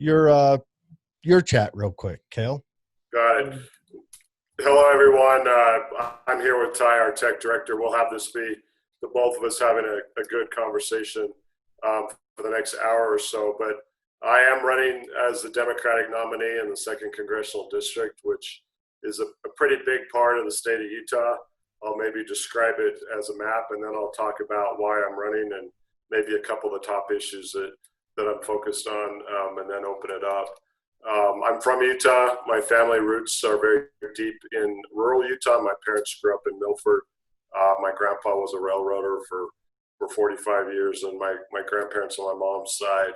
your chat real quick, Kael. Got it. Hello, everyone. I'm here with Tai, our tech director. We'll have this be the both of us having a good conversation for the next hour or so. But I am running as the Democratic nominee in the 2nd Congressional District, which is a pretty big part of the state of Utah. I'll maybe describe it as a map, and then I'll talk about why I'm running and maybe a couple of the top issues that I'm focused on, and then open it up. I'm from Utah. My family roots are very deep in rural Utah. My parents grew up in Milford. My grandpa was a railroader for 45 years, and my grandparents on my mom's side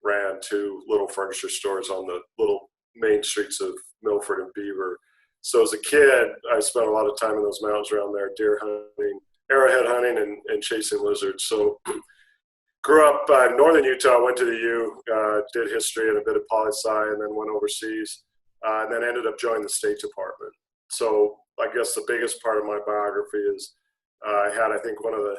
ran 2 little furniture stores on the little main streets of Milford and Beaver. So as a kid, I spent a lot of time in those mountains around there, deer hunting, arrowhead hunting, and chasing lizards. So grew up in northern Utah, went to the U, did history and a bit of poli-sci, and then went overseas, and then ended up joining the State Department. So I guess the biggest part of my biography is I had, I think, one of the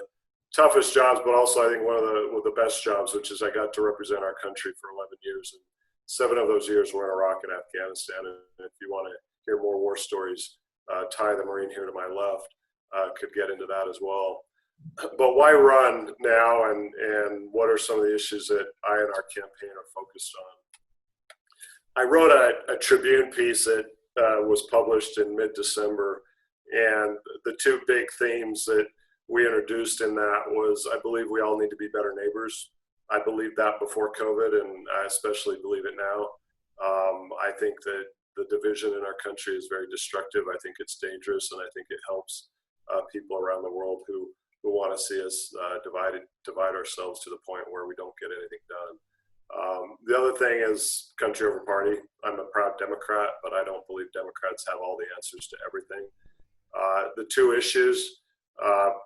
toughest jobs, but also I think one of the best jobs, which is I got to represent our country for 11 years. And 7 of those years were in Iraq and Afghanistan. And if you want to hear more war stories, Tai, the Marine here to my left, could get into that as well. But why run now, and what are some of the issues that I and our campaign are focused on? I wrote a Tribune piece that was published in mid-December, and the 2 big themes that we introduced in that was, I believe we all need to be better neighbors. I believed that before COVID, and I especially believe it now. I think that the division in our country is very destructive. I think it's dangerous, and I think it helps people around the world who want to see us divide ourselves to the point where we don't get anything done. The other thing is country over party. I'm a proud Democrat, but I don't believe Democrats have all the answers to everything. The 2 issues,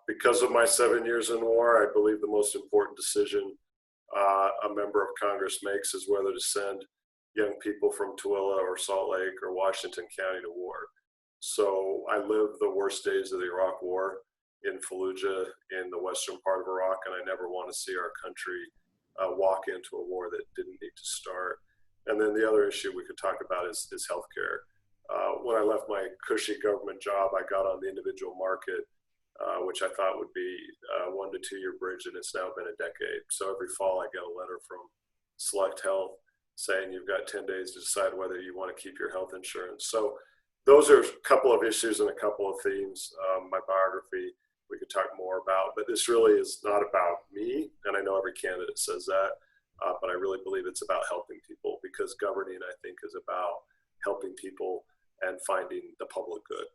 because of my 7 years in war, I believe the most important decision a member of Congress makes is whether to send young people from Tooele or Salt Lake or Washington County to war. So I lived the worst days of the Iraq War in Fallujah in the western part of Iraq, and I never want to see our country walk into a war that didn't need to start. And then the other issue we could talk about is healthcare. When I left my cushy government job, I got on the individual market, which I thought would be a 1 to 2 year bridge, and it's now been a decade. So every fall I get a letter from Select Health saying you've got 10 days to decide whether you want to keep your health insurance. So those are a couple of issues and a couple of themes. My biography we could talk more about, but this really is not about me, and I know every candidate says that, but I really believe it's about helping people, because governing, I think, is about helping people and finding the public good.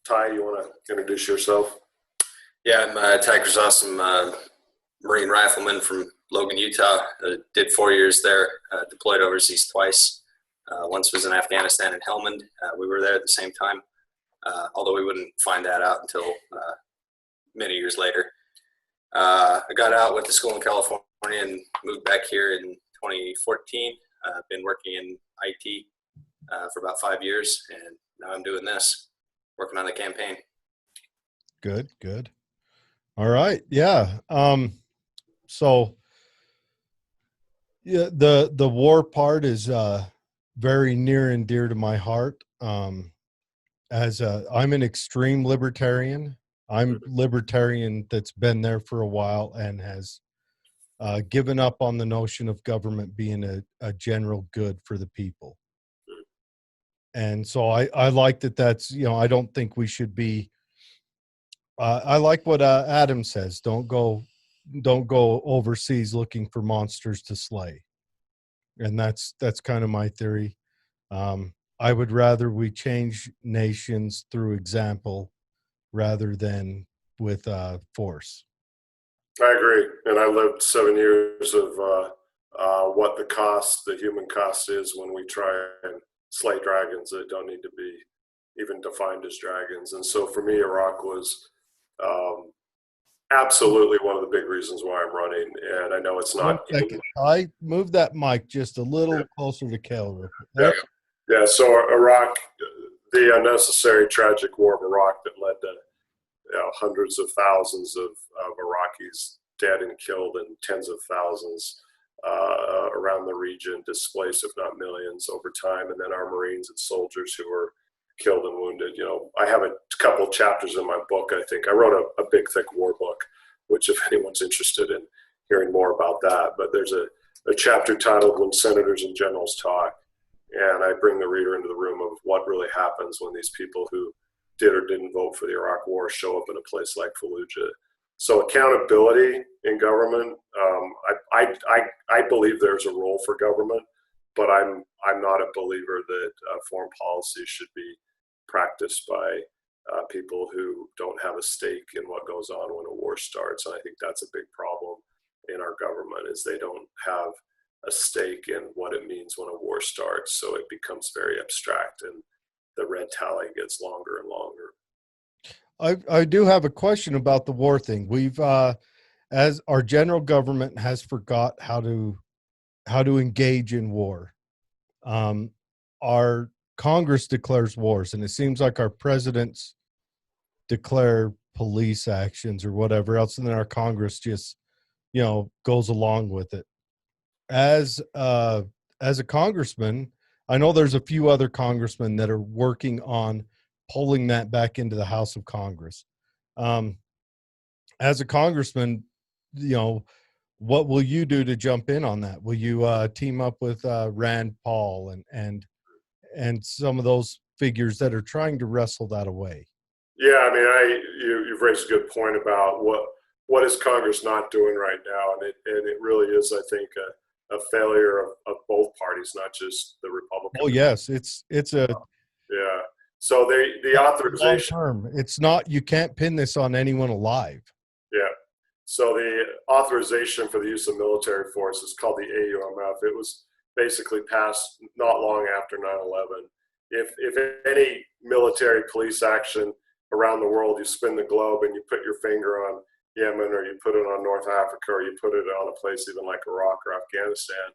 Tai, you want to introduce yourself? Yeah, I'm Tai Chrysostom, Marine rifleman from Logan, Utah. Did 4 years there, deployed overseas twice. Once was in Afghanistan and Helmand. We were there at the same time, although we wouldn't find that out until many years later. I got out, went to school in California, and moved back here in 2014. Been working in IT for about 5 years, and now I'm doing this, working on the campaign. Good. All right. Yeah. So yeah, the war part is very near and dear to my heart. As I'm an extreme libertarian. I'm libertarian that's been there for a while and has given up on the notion of government being a general good for the people. And so I like that's, I don't think we should be, I like what Adam says, don't go overseas looking for monsters to slay. And that's kind of my theory. I would rather we change nations through example rather than with force. I agree. And I lived 7 years of what the human cost is when we try and slay dragons that don't need to be even defined as dragons. And so for me, Iraq was absolutely one of the big reasons why I'm running. And I know it's not. I moved that mic just a little closer to Kael. Yeah. So Iraq, the unnecessary tragic war of Iraq that led to hundreds of thousands of Iraqis dead and killed and tens of thousands around the region, displaced, if not millions, over time, and then our Marines and soldiers who were killed and wounded. You know, I have a couple chapters in my book. I think I wrote a big, thick war book, which if anyone's interested in hearing more about that, but there's a chapter titled "When Senators and Generals Talk," and I bring the reader into the room of what really happens when these people who did or didn't vote for the Iraq War show up in a place like Fallujah. So accountability in government, I believe there's a role for government, but I'm not a believer that foreign policy should be practiced by people who don't have a stake in what goes on when a war starts. And I think that's a big problem in our government, is they don't have a stake in what it means when a war starts. So it becomes very abstract, and the red tally gets longer and longer. I do have a question about the war thing. We've as our general government has forgot how to engage in war. Our Congress declares wars, and it seems like our presidents declare police actions or whatever else, and then our Congress just, you know, goes along with it. As a congressman, I know there's a few other congressmen that are working on pulling that back into the House of Congress. As a congressman, you know, what will you do to jump in on that? Will you team up with Rand Paul and some of those figures that are trying to wrestle that away? Yeah, I mean, you've raised a good point about what is Congress not doing right now, and it really is, I think, a failure of both parties, not just the Republicans. Oh yes, it's a yeah. So the authorization. Long term. It's not. You can't pin this on anyone alive. Yeah. So the authorization for the use of military force is called the AUMF. It was basically passed not long after 9/11. If any military police action around the world, you spin the globe and you put your finger on Yemen, or you put it on North Africa, or you put it on a place even like Iraq or Afghanistan,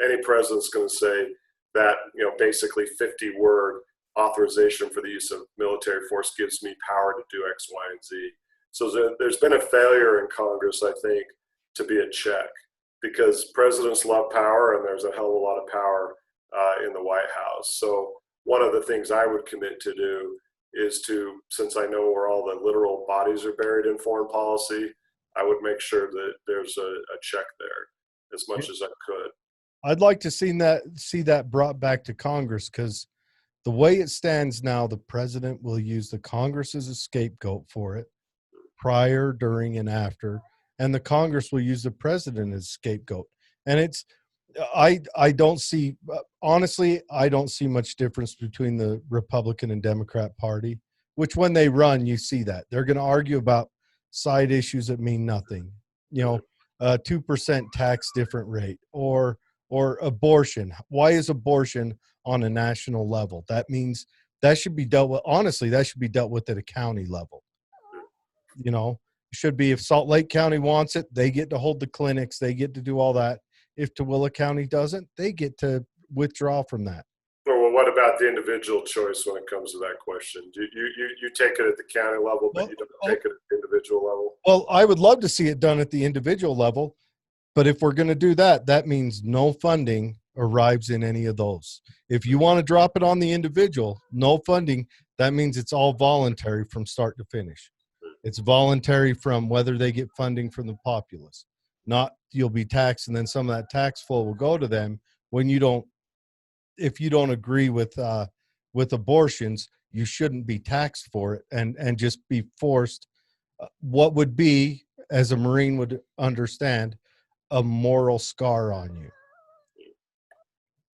any president's going to say that, you know, basically 50-word authorization for the use of military force gives me power to do X, Y, and Z. So there's been a failure in Congress, I think, to be a check, because presidents love power, and there's a hell of a lot of power in the White House. So one of the things I would commit to do is to, since I know where all the literal bodies are buried in foreign policy, I would make sure that there's a check there as much as I could. I'd like to see that brought back to Congress, because the way it stands now, the president will use the Congress as a scapegoat for it, prior, during, and after, and the Congress will use the president as a scapegoat. And it's, I don't see, honestly, I don't see much difference between the Republican and Democrat Party, which when they run, you see that. They're going to argue about side issues that mean nothing. You know, 2% tax different rate, or abortion. Why is abortion on a national level? That means that should be dealt with. Honestly, that should be dealt with at a county level. You know, it should be, if Salt Lake County wants it, they get to hold the clinics, they get to do all that. If Tooele County doesn't, they get to withdraw from that. Well, what about the individual choice when it comes to that question? You take it at the county level, but you don't take it at the individual level? Well, I would love to see it done at the individual level, but if we're going to do that, that means no funding arrives in any of those. If you want to drop it on the individual, no funding, that means it's all voluntary from start to finish. It's voluntary from whether they get funding from the populace. Not you'll be taxed, and then some of that tax flow will go to them when you don't. If you don't agree with abortions, you shouldn't be taxed for it, and just be forced. What would be, as a Marine would understand, a moral scar on you.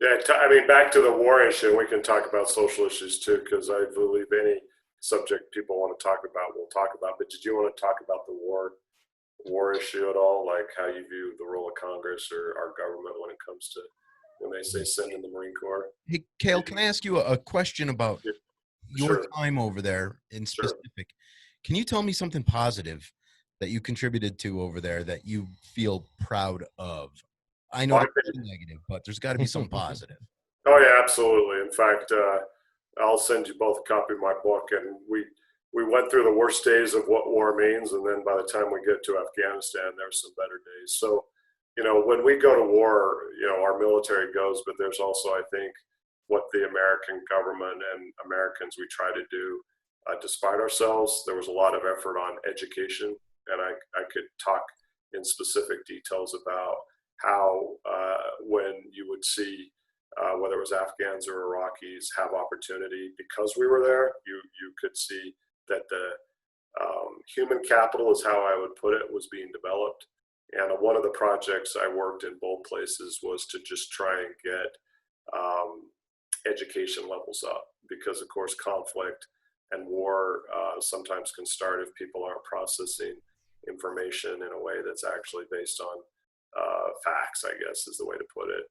Yeah, I mean, back to the war issue, we can talk about social issues too, because I believe any subject people want to talk about, we'll talk about. But did you want to talk about the war issue at all, like how you view the role of Congress or our government when it comes to when they say send in the Marine Corps? Hey, Kael, can I ask you a question about your Sure. time over there in Sure. specific? Can you tell me something positive that you contributed to over there that you feel proud of? I know it's negative, but there's got to be some positive. Oh yeah, absolutely. In fact, I'll send you both a copy of my book, and we went through the worst days of what war means, and then by the time we get to Afghanistan, there's some better days. So when we go to war, our military goes, but there's also, I think, what the American government and Americans we try to do, despite ourselves. There was a lot of effort on education, and I could talk in specific details about how when you would see whether it was Afghans or Iraqis have opportunity because we were there, you could see that the human capital is how I would put it was being developed. And one of the projects I worked in both places was to just try and get education levels up, because of course conflict and war sometimes can start if people aren't processing information in a way that's actually based on facts, I guess is the way to put it.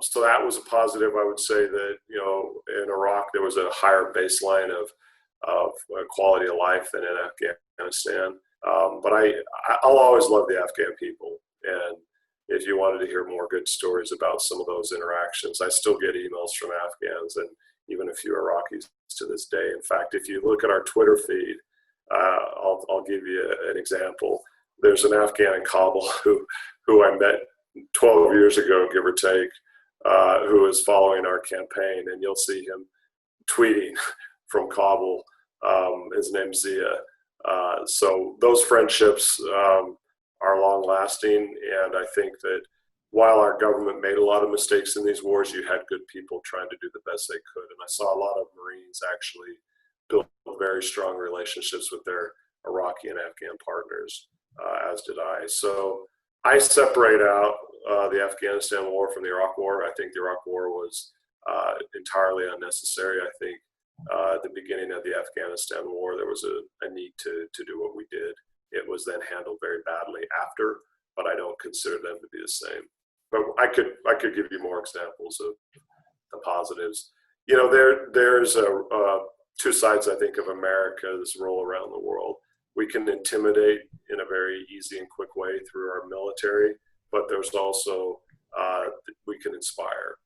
So that was a positive. I would say that, in Iraq, there was a higher baseline of quality of life than in Afghanistan. But I'll always love the Afghan people. And if you wanted to hear more good stories about some of those interactions, I still get emails from Afghans and even a few Iraqis to this day. In fact, if you look at our Twitter feed, I'll give you an example. There's an Afghan in Kabul who I met 12 years ago, give or take, who is following our campaign, and you'll see him tweeting from Kabul. His name's Zia. So those friendships are long lasting, and I think that while our government made a lot of mistakes in these wars, you had good people trying to do the best they could. And I saw a lot of Marines actually build very strong relationships with their Iraqi and Afghan partners, as did I. So I separate out the Afghanistan war from the Iraq war. I think the Iraq war was entirely unnecessary. I think at the beginning of the Afghanistan war, there was a need to do what we did. It was then handled very badly after, but I don't consider them to be the same. But I could give you more examples of the positives. There's two sides, I think, of America's role around the world. We can intimidate in a very easy and quick way through our military, but there's also we can inspire.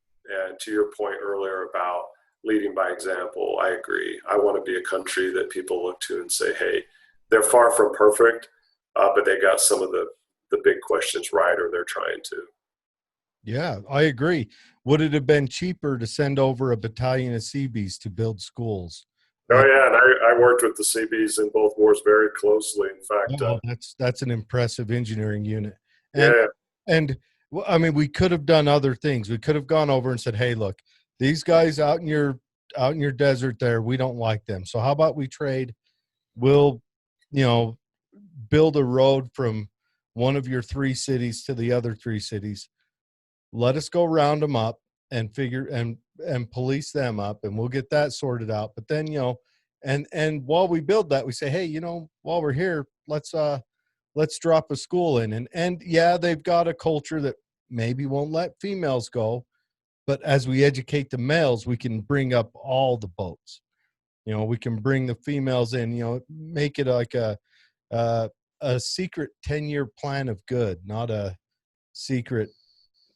And to your point earlier about leading by example, I agree. I want to be a country that people look to and say, hey, they're far from perfect, but they got some of the big questions right, or they're trying to. Yeah, I agree. Would it have been cheaper to send over a battalion of Seabees to build schools? Oh yeah, and I worked with the Seabees in both wars very closely. In fact, that's an impressive engineering unit. And well, I mean, we could have done other things. We could have gone over and said, "Hey, look, these guys out in your desert there, we don't like them. So how about we trade? We'll, build a road from one of your three cities to the other three cities. Let us go round them up and figure and police them up, and we'll get that sorted out. But then, and while we build that, we say, hey, while we're here, let's drop a school in. And yeah, they've got a culture that maybe won't let females go, but as we educate the males, we can bring up all the boats. We can bring the females in, make it like a secret 10-year plan of good, not a secret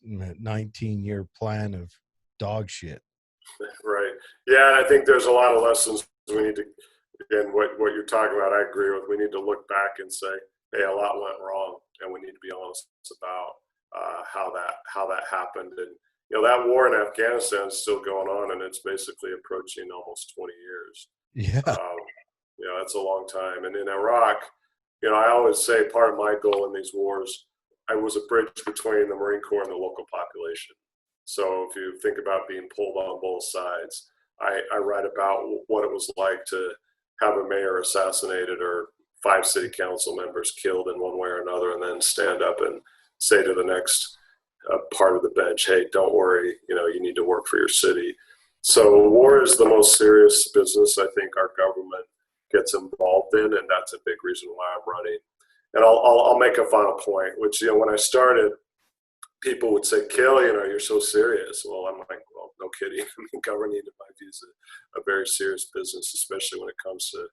19-year plan of dog shit. Right. Yeah, and I think there's a lot of lessons we need to, and what you're talking about, I agree with. We need to look back and say, hey, a lot went wrong, and we need to be honest about how that happened. And that war in Afghanistan is still going on, and it's basically approaching almost 20 years. Yeah. That's a long time. And in Iraq, I always say part of my goal in these wars, I was a bridge between the Marine Corps and the local population. So if you think about being pulled on both sides, I write about what it was like to have a mayor assassinated or 5 city council members killed in one way or another, and then stand up and say to the next part of the bench, hey, don't worry, you need to work for your city. So war is the most serious business I think our government gets involved in, and that's a big reason why I'm running. And I'll make a final point, which, when I started, people would say, Kael, you're so serious. Well, I'm like, well, no kidding. I mean, governing, in my view, is a very serious business, especially when it comes to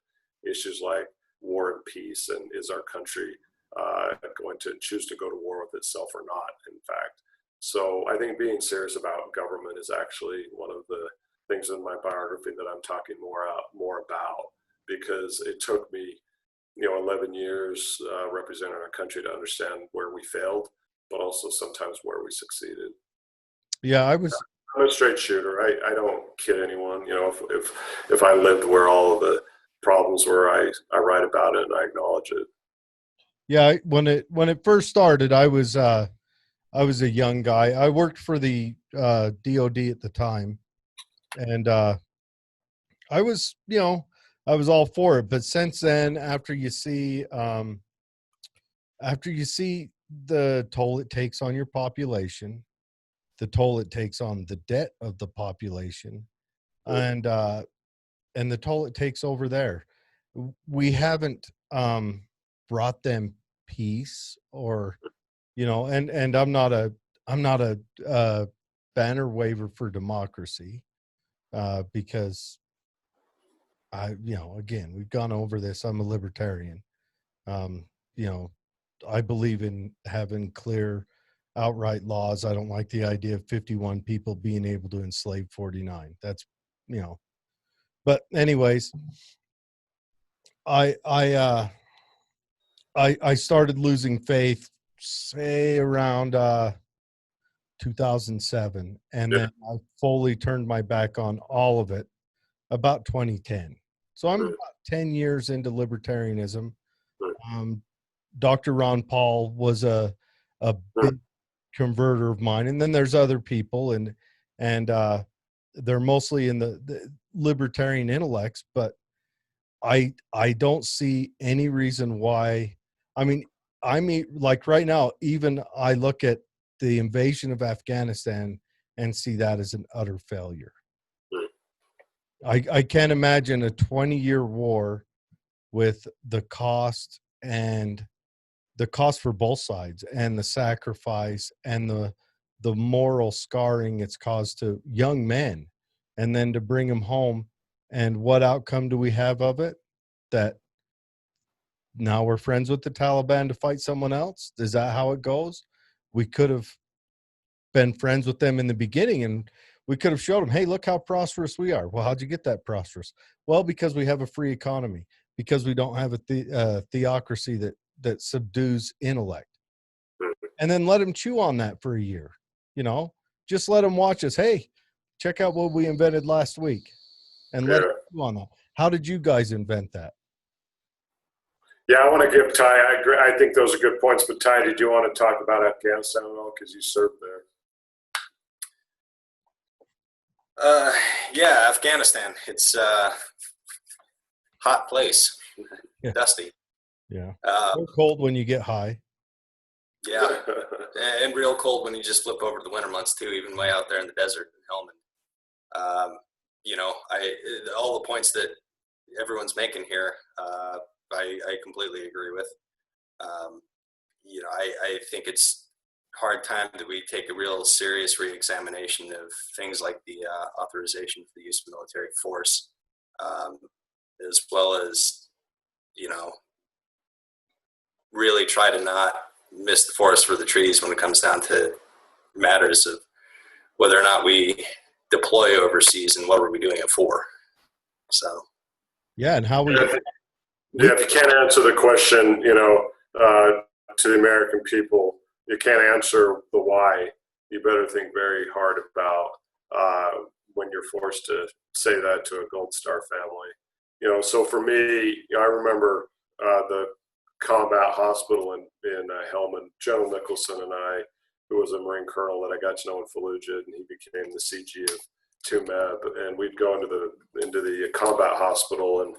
issues like war and peace, and is our country going to choose to go to war with itself or not, in fact. So I think being serious about government is actually one of the things in my biography that I'm talking more about, because it took me 11 years representing our country to understand where we failed. but also sometimes where we succeeded. Yeah, I'm a straight shooter. I don't kid anyone. You know, if I lived where all of the problems were, I write about it and I acknowledge it. yeah. When it first started, I was a young guy. I worked for the DOD at the time, and I was, I was all for it. But since then, after you see the toll it takes on your population, the toll it takes on the debt of the population, and the toll it takes over there, we haven't brought them peace, or and I'm not a banner waver for democracy, because again, we've gone over this. I'm a libertarian. um you know I believe in having clear, outright laws. I don't like the idea of 51 people being able to enslave 49. That's, but anyways, I started losing faith, say around 2007, and Yeah. then I fully turned my back on all of it about 2010. So I'm Right. about 10 years into libertarianism. Right. Dr. Ron Paul was a Right. big converter of mine, and then there's other people, and they're mostly in the libertarian intellects, but I don't see any reason why. I mean, like right now, even I look at the invasion of Afghanistan and see that as an utter failure. I can't imagine a 20-year war with the cost for both sides, and the sacrifice, and the moral scarring it's caused to young men, and then to bring them home. And what outcome do we have of it? That now we're friends with the Taliban to fight someone else? Is that how it goes? We could have been friends with them in the beginning, and we could have showed them, hey, look how prosperous we are. Well, how'd you get that prosperous? Well, because we have a free economy, because we don't have a theocracy that subdues intellect. And then let them chew on that for a year. Just let them watch us. Hey, check out what we invented last week, and let them chew on that. How did you guys invent that? Yeah, I want to give Ty. I agree. I think those are good points. But Ty, did you want to talk about Afghanistan at all? Because you served there. Yeah, Afghanistan. It's a hot place, Yeah. dusty. Yeah, so cold when you get high. Yeah, and real cold when you just flip over to the winter months too, even way out there in the desert in Helmand. All the points that everyone's making here, I completely agree with. I think it's hard time that we take a real serious reexamination of things like the authorization for the use of military force, as well as, really try to not miss the forest for the trees when it comes down to matters of whether or not we deploy overseas and what are we doing it for. So, yeah, and how we. Yeah, if you can't answer the question, to the American people, you can't answer the why. You better think very hard about when you're forced to say that to a Gold Star family. So for me, I remember the combat hospital in Helmand. General Nicholson and I, who was a Marine colonel that I got to know in Fallujah, and he became the CG of TUMEB, and we'd go into the combat hospital, and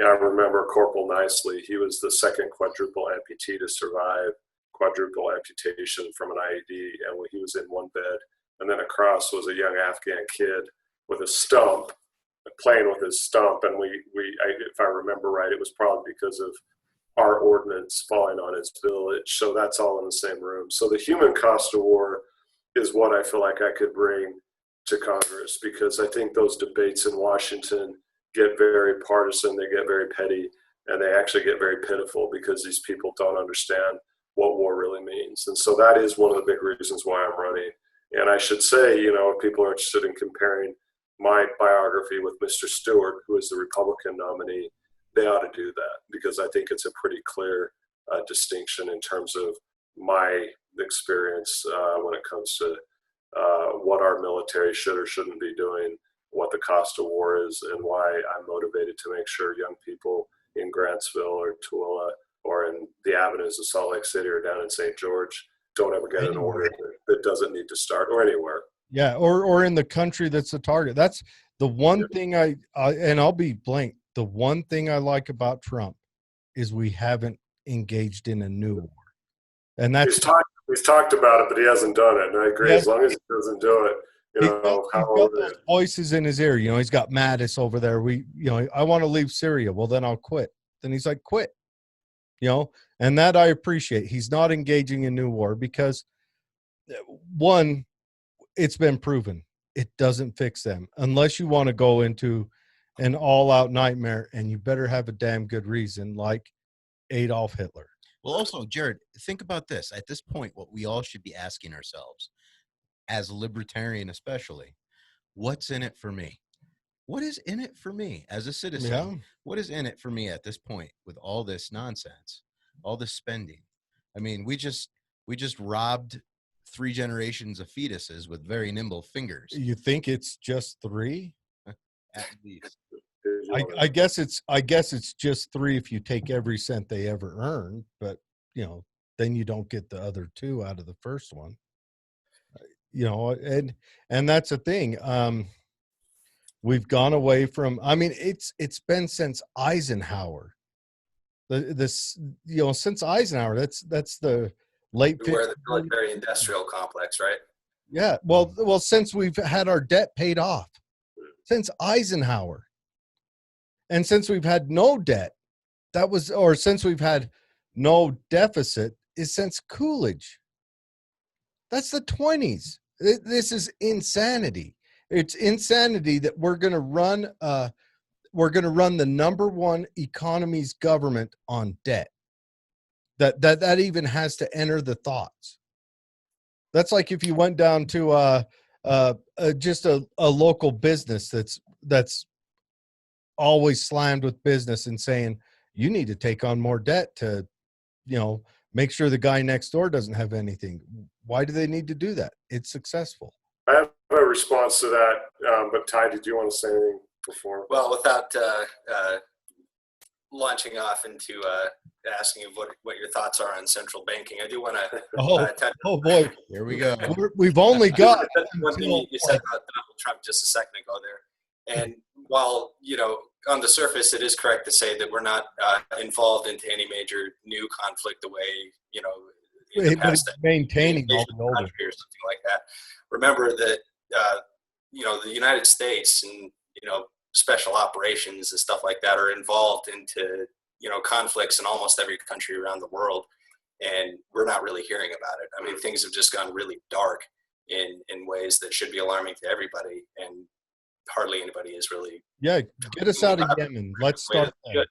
I remember Corporal Nicely. He was the second quadruple amputee to survive quadruple amputation from an IED, and he was in one bed. And then across was a young Afghan kid with a stump, playing with his stump. And if I remember right, it was probably because of our ordnance falling on his village. So that's all in the same room. So the human cost of war is what I feel like I could bring to Congress, because I think those debates in Washington get very partisan, they get very petty, and they actually get very pitiful because these people don't understand what war really means. And so that is one of the big reasons why I'm running. And I should say, if people are interested in comparing my biography with Mr. Stewart, who is the Republican nominee, they ought to do that, because I think it's a pretty clear distinction in terms of my experience when it comes to what our military should or shouldn't be doing, what the cost of war is, and why I'm motivated to make sure young people in Grantsville or Tooele or in the avenues of Salt Lake City or down in St. George don't ever get an order that doesn't need to start, or anywhere. Yeah, or in the country that's the target. That's the one thing and I'll be blank. The one thing I like about Trump is we haven't engaged in a new war. And that's he's talked about it, but he hasn't done it. And I agree. Yes. As long as he doesn't do it, he's got those voices in his ear. You know, he's got Mattis over there. I want to leave Syria. Well, then I'll quit. Then he's like, quit. You know, and that I appreciate. He's not engaging in new war because, one, it's been proven it doesn't fix them unless you want to go into an all-out nightmare, and you better have a damn good reason, like Adolf Hitler. Well, also, Jared, think about this. At this point, what we all should be asking ourselves, as a libertarian especially, what's in it for me? What is in it for me as a citizen? Yeah. What is in it for me at this point with all this nonsense, all this spending? I mean, we just robbed 3 generations of fetuses with very nimble fingers. You think it's just 3? At least. I guess it's just 3 if you take every cent they ever earned, but you know, then you don't get the other 2 out of the first one. You know, and that's the thing. We've gone away from. I mean, it's been since Eisenhower. Since Eisenhower. That's the late. We're the military-industrial complex, right? Yeah. Well, since we've had our debt paid off, since Eisenhower, and since we've had no debt, since we've had no deficit, is since Coolidge. That's the 20s. This is insanity. It's insanity that we're going to run the #1 economy's government on debt. That even has to enter the thoughts. That's like if you went down to just a local business that's always slammed with business and saying you need to take on more debt to, make sure the guy next door doesn't have anything. Why do they need to do that? It's successful. I have a response to that, but Ty, did you want to say anything before? Well, without launching off into asking you what your thoughts are on central banking, I do want to. Oh boy, here we go. We've only got one thing you said about Donald Trump just a second ago there, and while on the surface it is correct to say that we're not involved into any major new conflict the way in the past, maintaining all the old country or something like that. Remember that the United States and special operations and stuff like that are involved into conflicts in almost every country around the world, and we're not really hearing about it. I mean, things have just gone really dark in ways that should be alarming to everybody, and hardly anybody is really. Yeah, get us out of Yemen. Let's start there.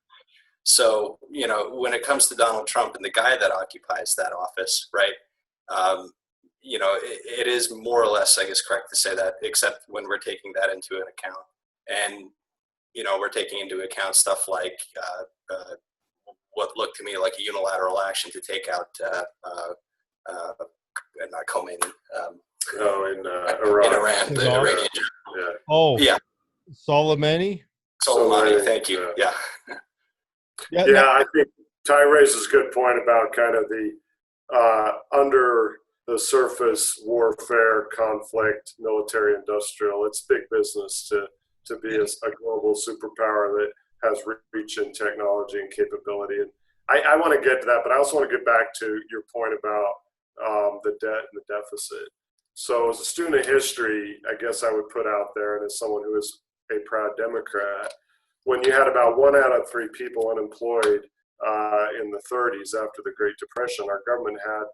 So when it comes to Donald Trump and the guy that occupies that office, right? It is more or less, I guess, correct to say that, except when we're taking that into an account. And, we're taking into account stuff like what looked to me like a unilateral action to take out, not Khomeini. In Iran, the Iranian general. Yeah. Oh, yeah. Soleimani, thank you. Yeah. Yeah, I think Ty raises a good point about kind of the under the surface warfare conflict, military industrial. It's big business to be a global superpower that has reach in technology and capability. And I want to get to that, but I also want to get back to your point about the debt and the deficit. So as a student of history, I guess I would put out there, and as someone who is a proud Democrat, when you had about 1 out of 3 people unemployed in the 30s after the Great Depression, our government had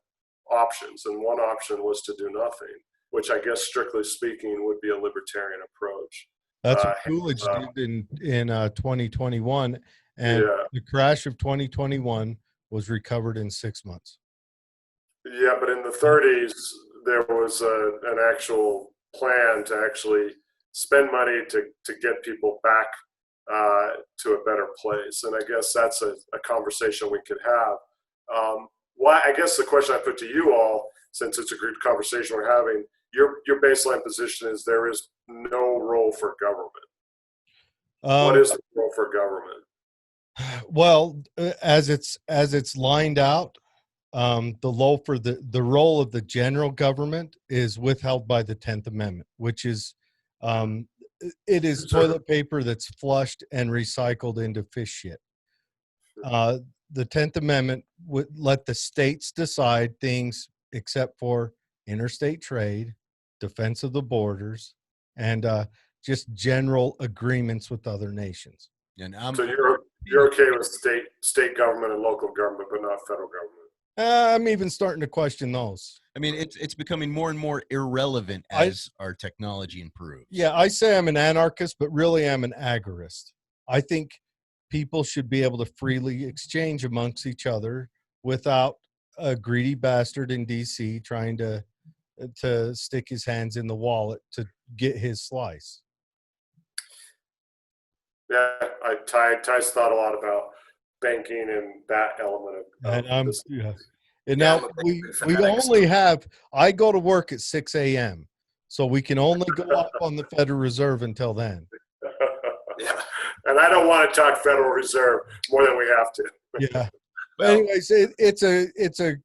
options, and one option was to do nothing, which I guess strictly speaking would be a libertarian approach. That's what Coolidge did in 2021, and the crash of 2021 was recovered in 6 months. Yeah, but in the 30s, there was an actual plan to actually spend money to get people back to a better place. And I guess that's a conversation we could have. I guess the question I put to you all, since it's a good conversation we're having, your baseline position is there is no role for government. What is the role for government? Well, as it's lined out, the role of the general government is withheld by the 10th Amendment, which is it is toilet paper that's flushed and recycled into fish shit. The 10th Amendment would let the states decide things except for interstate trade, defense of the borders, and just general agreements with other nations. And So you're okay with state government and local government, but not federal government? I'm even starting to question those. I mean, it's becoming more and more irrelevant as our technology improves. Yeah, I say I'm an anarchist, but really I'm an agorist. I think people should be able to freely exchange amongst each other without a greedy bastard in DC trying to stick his hands in the wallet to get his slice. Yeah, Ty's thought a lot about banking and that element of this. And now we only have, I go to work at 6 a.m. So we can only go up on the Federal Reserve until then. Yeah. And I don't want to talk Federal Reserve more than we have to. Yeah. But anyways, it's a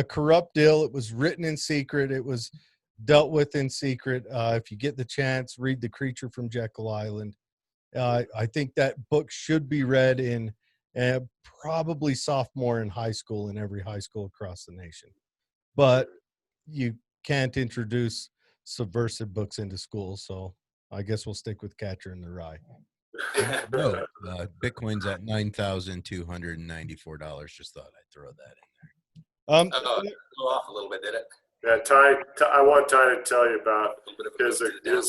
corrupt deal. It was written in secret. It was dealt with in secret. If you get the chance, read The Creature from Jekyll Island. I think that book should be read in probably sophomore in high school, in every high school across the nation. But you can't introduce subversive books into school, so I guess we'll stick with Catcher in the Rye. No, Bitcoin's at $9,294. Just thought I'd throw that in there. It blew off a little bit, did it? Yeah, Ty, I want Ty to tell you about his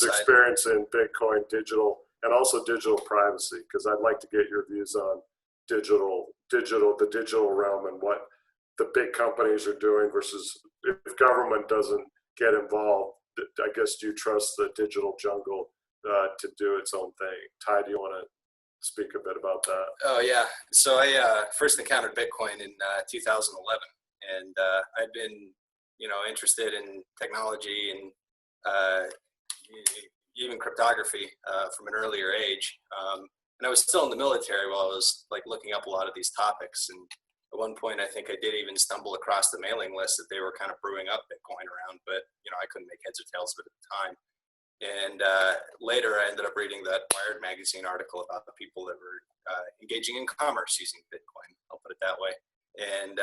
experience in Bitcoin digital and also digital privacy, because I'd like to get your views on the digital realm and what the big companies are doing versus if government doesn't get involved. I guess, do you trust the digital jungle to do its own thing? Ty, do you want to speak a bit about that? Oh, yeah. So I first encountered Bitcoin in 2011, and I'd been, interested in technology and even cryptography from an earlier age. And I was still in the military while I was looking up a lot of these topics. And at one point, I think I did even stumble across the mailing list that they were kind of brewing up Bitcoin around, but I couldn't make heads or tails of it at the time. And later, I ended up reading that Wired magazine article about the people that were engaging in commerce using Bitcoin. I'll put it that way. And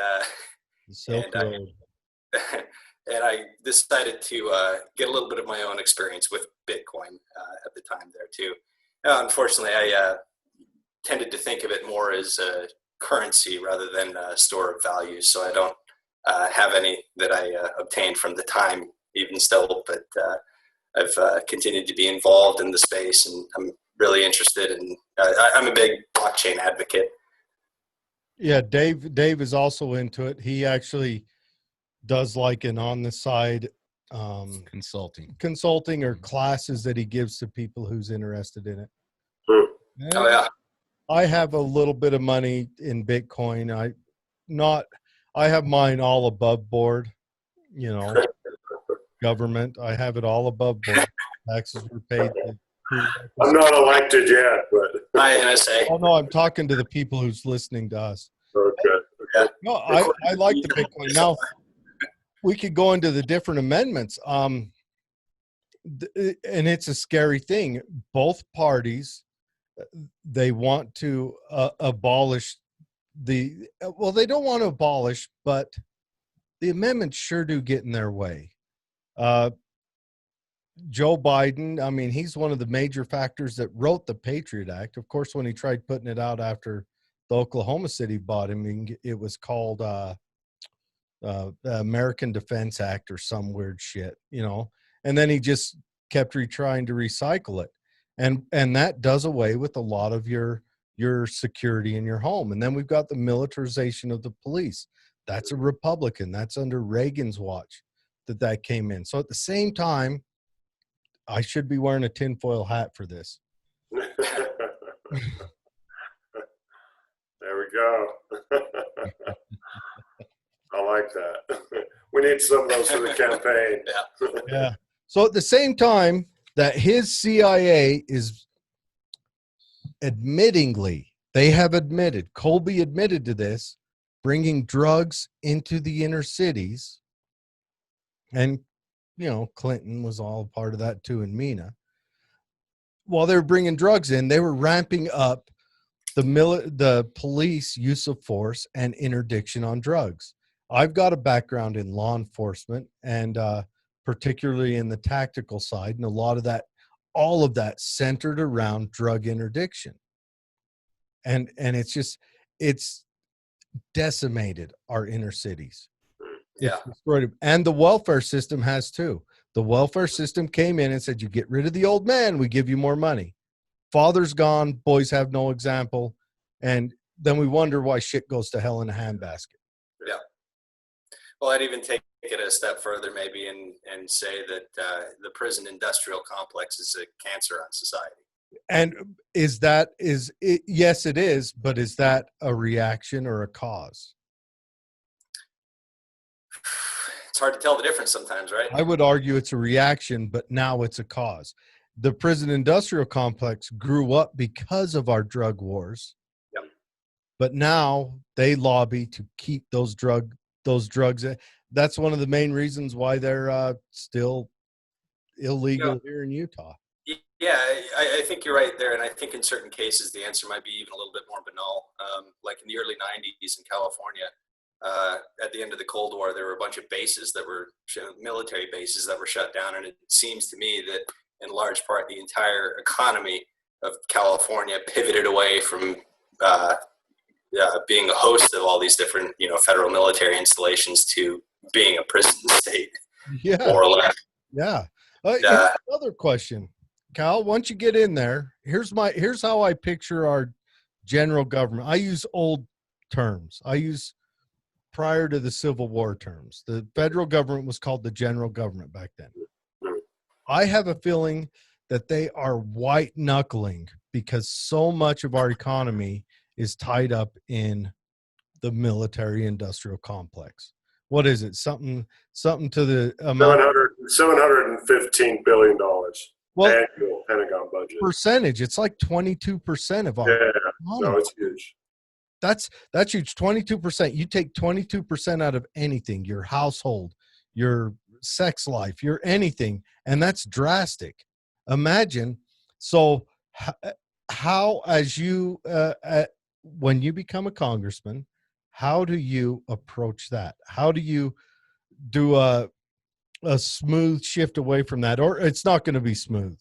and I decided to get a little bit of my own experience with Bitcoin at the time there too. Unfortunately, I tended to think of it more as a currency rather than a store of values. So I don't have any that I obtained from the time even still, but I've continued to be involved in the space, and I'm really interested in, I'm a big blockchain advocate. Yeah, Dave is also into it. He actually does an on the side consulting or classes that he gives to people who's interested in it. Oh yeah. I have a little bit of money in Bitcoin. I have mine all above board, government. I have it all above board. Taxes were paid. I'm not elected yet, but NSA. Oh no, I'm talking to the people who's listening to us. Okay. No, I like the Bitcoin. Now we could go into the different amendments. And it's a scary thing. Both parties, they want to abolish they don't want to abolish, but the amendments sure do get in their way. Joe Biden, he's one of the major factors that wrote the Patriot Act. Of course, when he tried putting it out after the Oklahoma City bombing, it was called the American Defense Act or some weird shit, and then he just kept trying to recycle it. And that does away with a lot of your security in your home. And then we've got the militarization of the police. That's a Republican. That's under Reagan's watch that came in. So at the same time, I should be wearing a tinfoil hat for this. There we go. I like that. We need some of those for the campaign. Yeah. So at the same time that his CIA is they have admitted, Colby admitted to this, bringing drugs into the inner cities. And, Clinton was all part of that too, and Mina. While they were bringing drugs in, they were ramping up the police use of force and interdiction on drugs. I've got a background in law enforcement and particularly in the tactical side, and all of that centered around drug interdiction. And it's decimated our inner cities. Yeah. It's destroyed them. And the welfare system has too. The welfare system came in and said, you get rid of the old man, we give you more money. Father's gone, boys have no example. And then we wonder why shit goes to hell in a handbasket. Yeah. Well, I'd even take it a step further maybe and say that the prison industrial complex is a cancer on society. And yes, it is, but is that a reaction or a cause? It's hard to tell the difference sometimes, right? I would argue it's a reaction, but now it's a cause. The prison industrial complex grew up because of our drug wars. Yep. But now they lobby to keep those drugs. That's one of the main reasons why they're still illegal here in Utah. Yeah, I think you're right there. And I think in certain cases, the answer might be even a little bit more banal. Like in the early 90s in California, at the end of the Cold War, there were a bunch of bases military bases that were shut down. And it seems to me that in large part, the entire economy of California pivoted away from being a host of all these different, federal military installations to being a prison state, more or less. Yeah. Here's another question, Kael. Once you get in there, here's how I picture our general government. I use old terms. I use prior to the Civil War terms. The federal government was called the general government back then. I have a feeling that they are white knuckling because so much of our economy is tied up in the military industrial complex. What is it? Something to the amount $715 billion annual Pentagon budget. Percentage. It's like 22% of our economy. No, it's huge. That's huge. 22%. You take 22% out of anything, your household, your sex life, your anything, and that's drastic. Imagine. So how as you when you become a congressman, how do you approach that? How do you do a smooth shift away from that? Or it's not going to be smooth,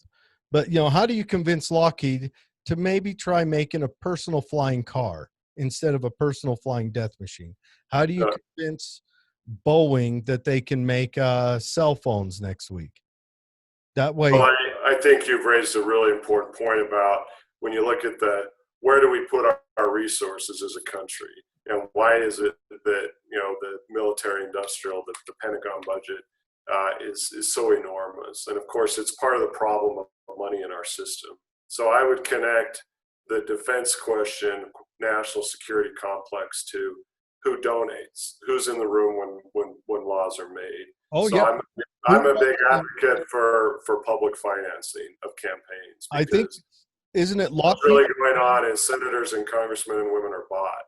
but how do you convince Lockheed to maybe try making a personal flying car instead of a personal flying death machine? How do you convince Boeing that they can make cell phones next week? That way. Well, I think you've raised a really important point about when you look at where do we put our resources as a country, and why is it that the military industrial, the Pentagon budget is so enormous? And of course, it's part of the problem of money in our system. So I would connect the defense question, national security complex, to who donates, who's in the room when laws are made. Oh, so yeah. I'm a big advocate for public financing of campaigns. I think, isn't it what's really going on is senators and congressmen and women are bought.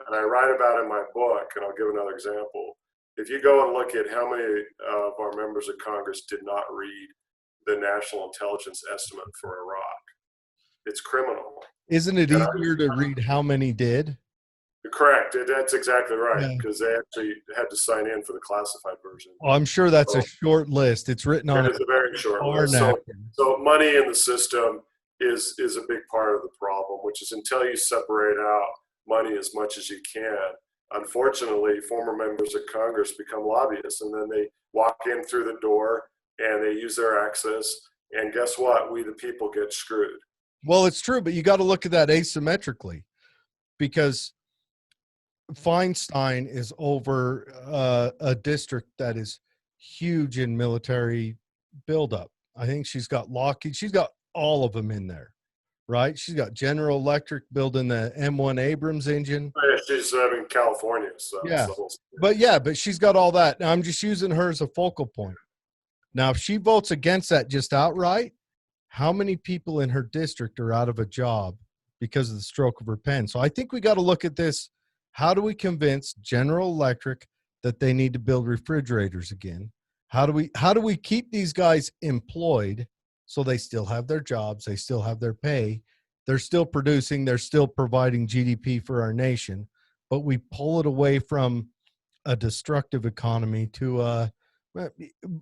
And I write about in my book, and I'll give another example. If you go and look at how many of our members of Congress did not read the national intelligence estimate for Iraq, it's criminal. Isn't it easier to read how many did? Correct. That's exactly right, because they actually had to sign in for the classified version. Oh, I'm sure that's a short list. It's written on. It's a very short list. So money in the system is a big part of the problem, which is until you separate out money as much as you can, unfortunately, former members of Congress become lobbyists, and then they walk in through the door and they use their access. And guess what? We, the people, get screwed. Well, it's true, but you got to look at that asymmetrically, because Feinstein is over a district that is huge in military buildup. I think she's got Lockheed. She's got all of them in there. right? She's got General Electric building the M1 Abrams engine. Yeah, she's in California, so it's Yeah. the whole But she's got all that. Now, I'm just using her as a focal point. Now, if she votes against that just outright, how many people in her district are out of a job because of the stroke of her pen? So I think we got to look at this. How do we convince General Electric that they need to build refrigerators again? How do we keep these guys employed so they still have their jobs, they still have their pay, they're still producing, they're still providing GDP for our nation, but we pull it away from a destructive economy to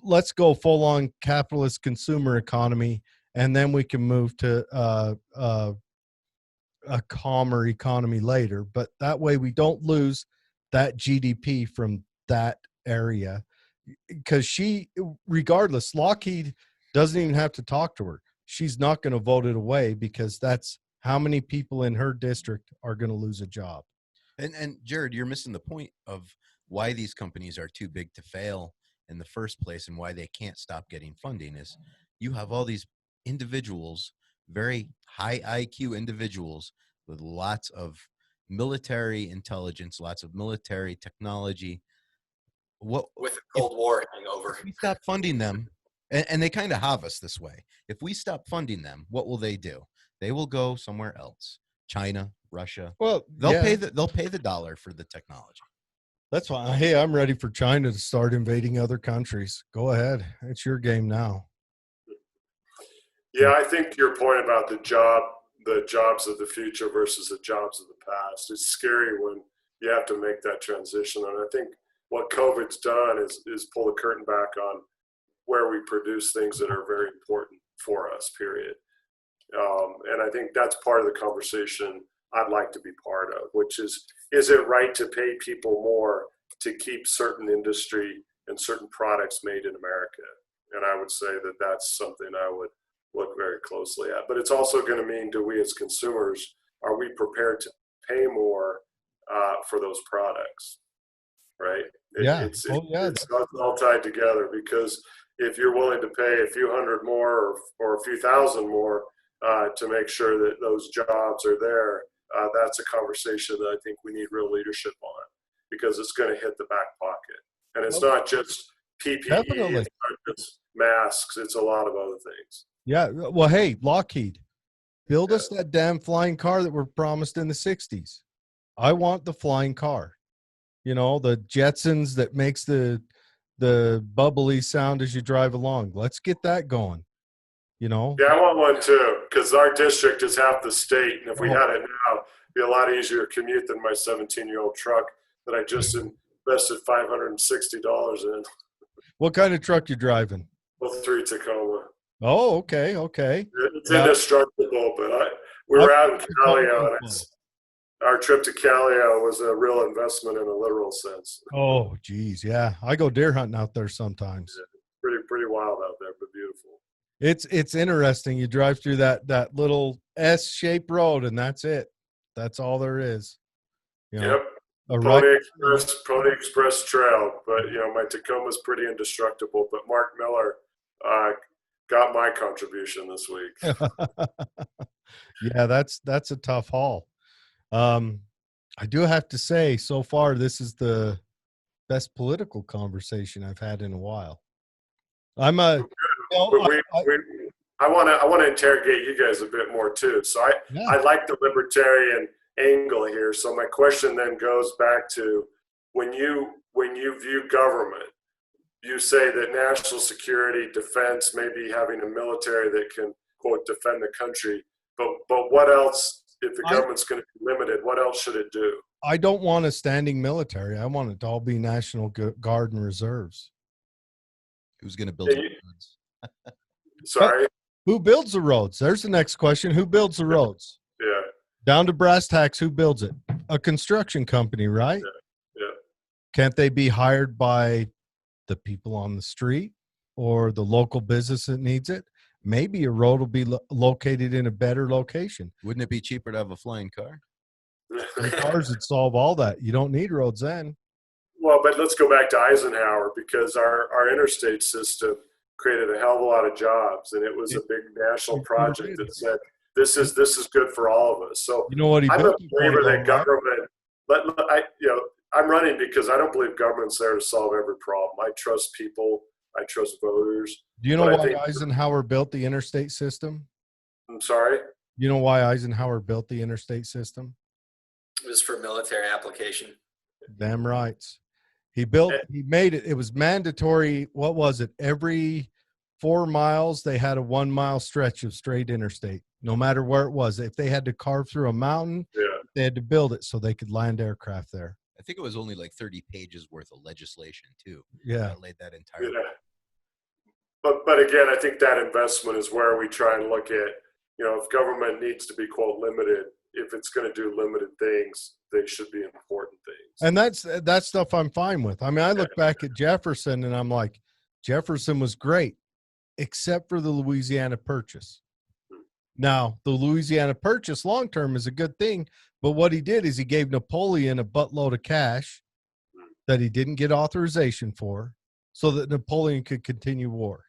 let's go full on capitalist consumer economy, and then we can move to a calmer economy later. But that way we don't lose that GDP from that area, because regardless, Lockheed doesn't even have to talk to her. She's not going to vote it away, because that's how many people in her district are going to lose a job. And Jared, you're missing the point of why these companies are too big to fail in the first place, and why they can't stop getting funding. Is you have all these individuals, very high IQ individuals with lots of military intelligence, lots of military technology. What With a Cold War hangover. if we stop funding them, and they kind of have us this way. If we stop funding them, what will they do? They will go somewhere else. China, Russia. Well, They'll pay the dollar for the technology. That's fine. Hey, I'm ready for China to start invading other countries. Go ahead. It's your game now. Yeah, I think your point about the jobs of the future versus the jobs of the past, it's scary when you have to make that transition. And I think what COVID's done is pull the curtain back on where we produce things that are very important for us, period. And I think that's part of the conversation I'd like to be part of, which is it right to pay people more to keep certain industry and certain products made in America? And I would say that that's something I would look very closely at. But it's also going to mean, do we as consumers, are we prepared to pay more for those products, right? It's all tied together, because if you're willing to pay a few hundred more or a few thousand more to make sure that those jobs are there, that's a conversation that I think we need real leadership on, because it's going to hit the back pocket. And it's not just PPE, Definitely. it's not just masks, it's a lot of other things. Yeah. Well, hey, Lockheed, build us that damn flying car that were promised in the 60s. I want the flying car. You know, the Jetsons that makes the bubbly sound as you drive along. Let's get that going. You know? Yeah, I want one too, because our district is half the state. And if we had it now, it'd be a lot easier commute than my 17-year-old truck that I just invested $560 in. What kind of truck you driving? Well, 3 Tacoma. Oh, okay. Okay. It's indestructible, but we were out in Calio, and our trip to Calio was a real investment in a literal sense. Oh, geez. Yeah. I go deer hunting out there sometimes. Yeah, pretty wild out there, but beautiful. It's interesting. You drive through that little S-shaped road, and that's it. That's all there is. You know, Yep. Pony Express Trail, but my Tacoma's pretty indestructible. But Mark Miller got my contribution this week. Yeah, that's a tough haul. I do have to say, so far, this is the best political conversation I've had in a while. I want to interrogate you guys a bit more too. So I like the libertarian angle here. So my question then goes back to when you view government, you say that national security, defense, maybe having a military that can, quote, defend the country. But what else, if the government's going to be limited, what else should it do? I don't want a standing military. I want it to all be National Guard and Reserves. Who's going to build the roads? Sorry? Who builds the roads? There's the next question. Who builds the roads? Yeah. Down to brass tacks, who builds it? A construction company, right? Yeah. Can't they be hired by the people on the street or the local business that needs it? Maybe a road will be located in a better location. Wouldn't it be cheaper to have a flying car? Cars would solve all that. You don't need roads then. Well, but let's go back to Eisenhower, because our interstate system created a hell of a lot of jobs, and it was a big national project that said this is good for all of us. So You know what he I'm a built it for, believer though, that right? government. I'm running because I don't believe government's there to solve every problem. I trust people. I trust voters. Do you know But I why think, Eisenhower built the interstate system? I'm sorry. You know why Eisenhower built the interstate system? It was for military application. Damn rights. He Eh, made it. It was mandatory. What was it? Every 4 miles, they had a 1 mile stretch of straight interstate, no matter where it was. If they had to carve through a mountain, Yeah. they had to build it so they could land aircraft there. I think it was only like 30 pages worth of legislation too. Yeah. That laid that entire. Yeah. But again, I think that investment is where we try and look at, if government needs to be, quote, limited, if it's going to do limited things, they should be important things. And that stuff I'm fine with. I mean, I look back at Jefferson and I'm like, Jefferson was great, except for the Louisiana Purchase. Now, the Louisiana Purchase long-term is a good thing, but what he did is he gave Napoleon a buttload of cash that he didn't get authorization for so that Napoleon could continue war.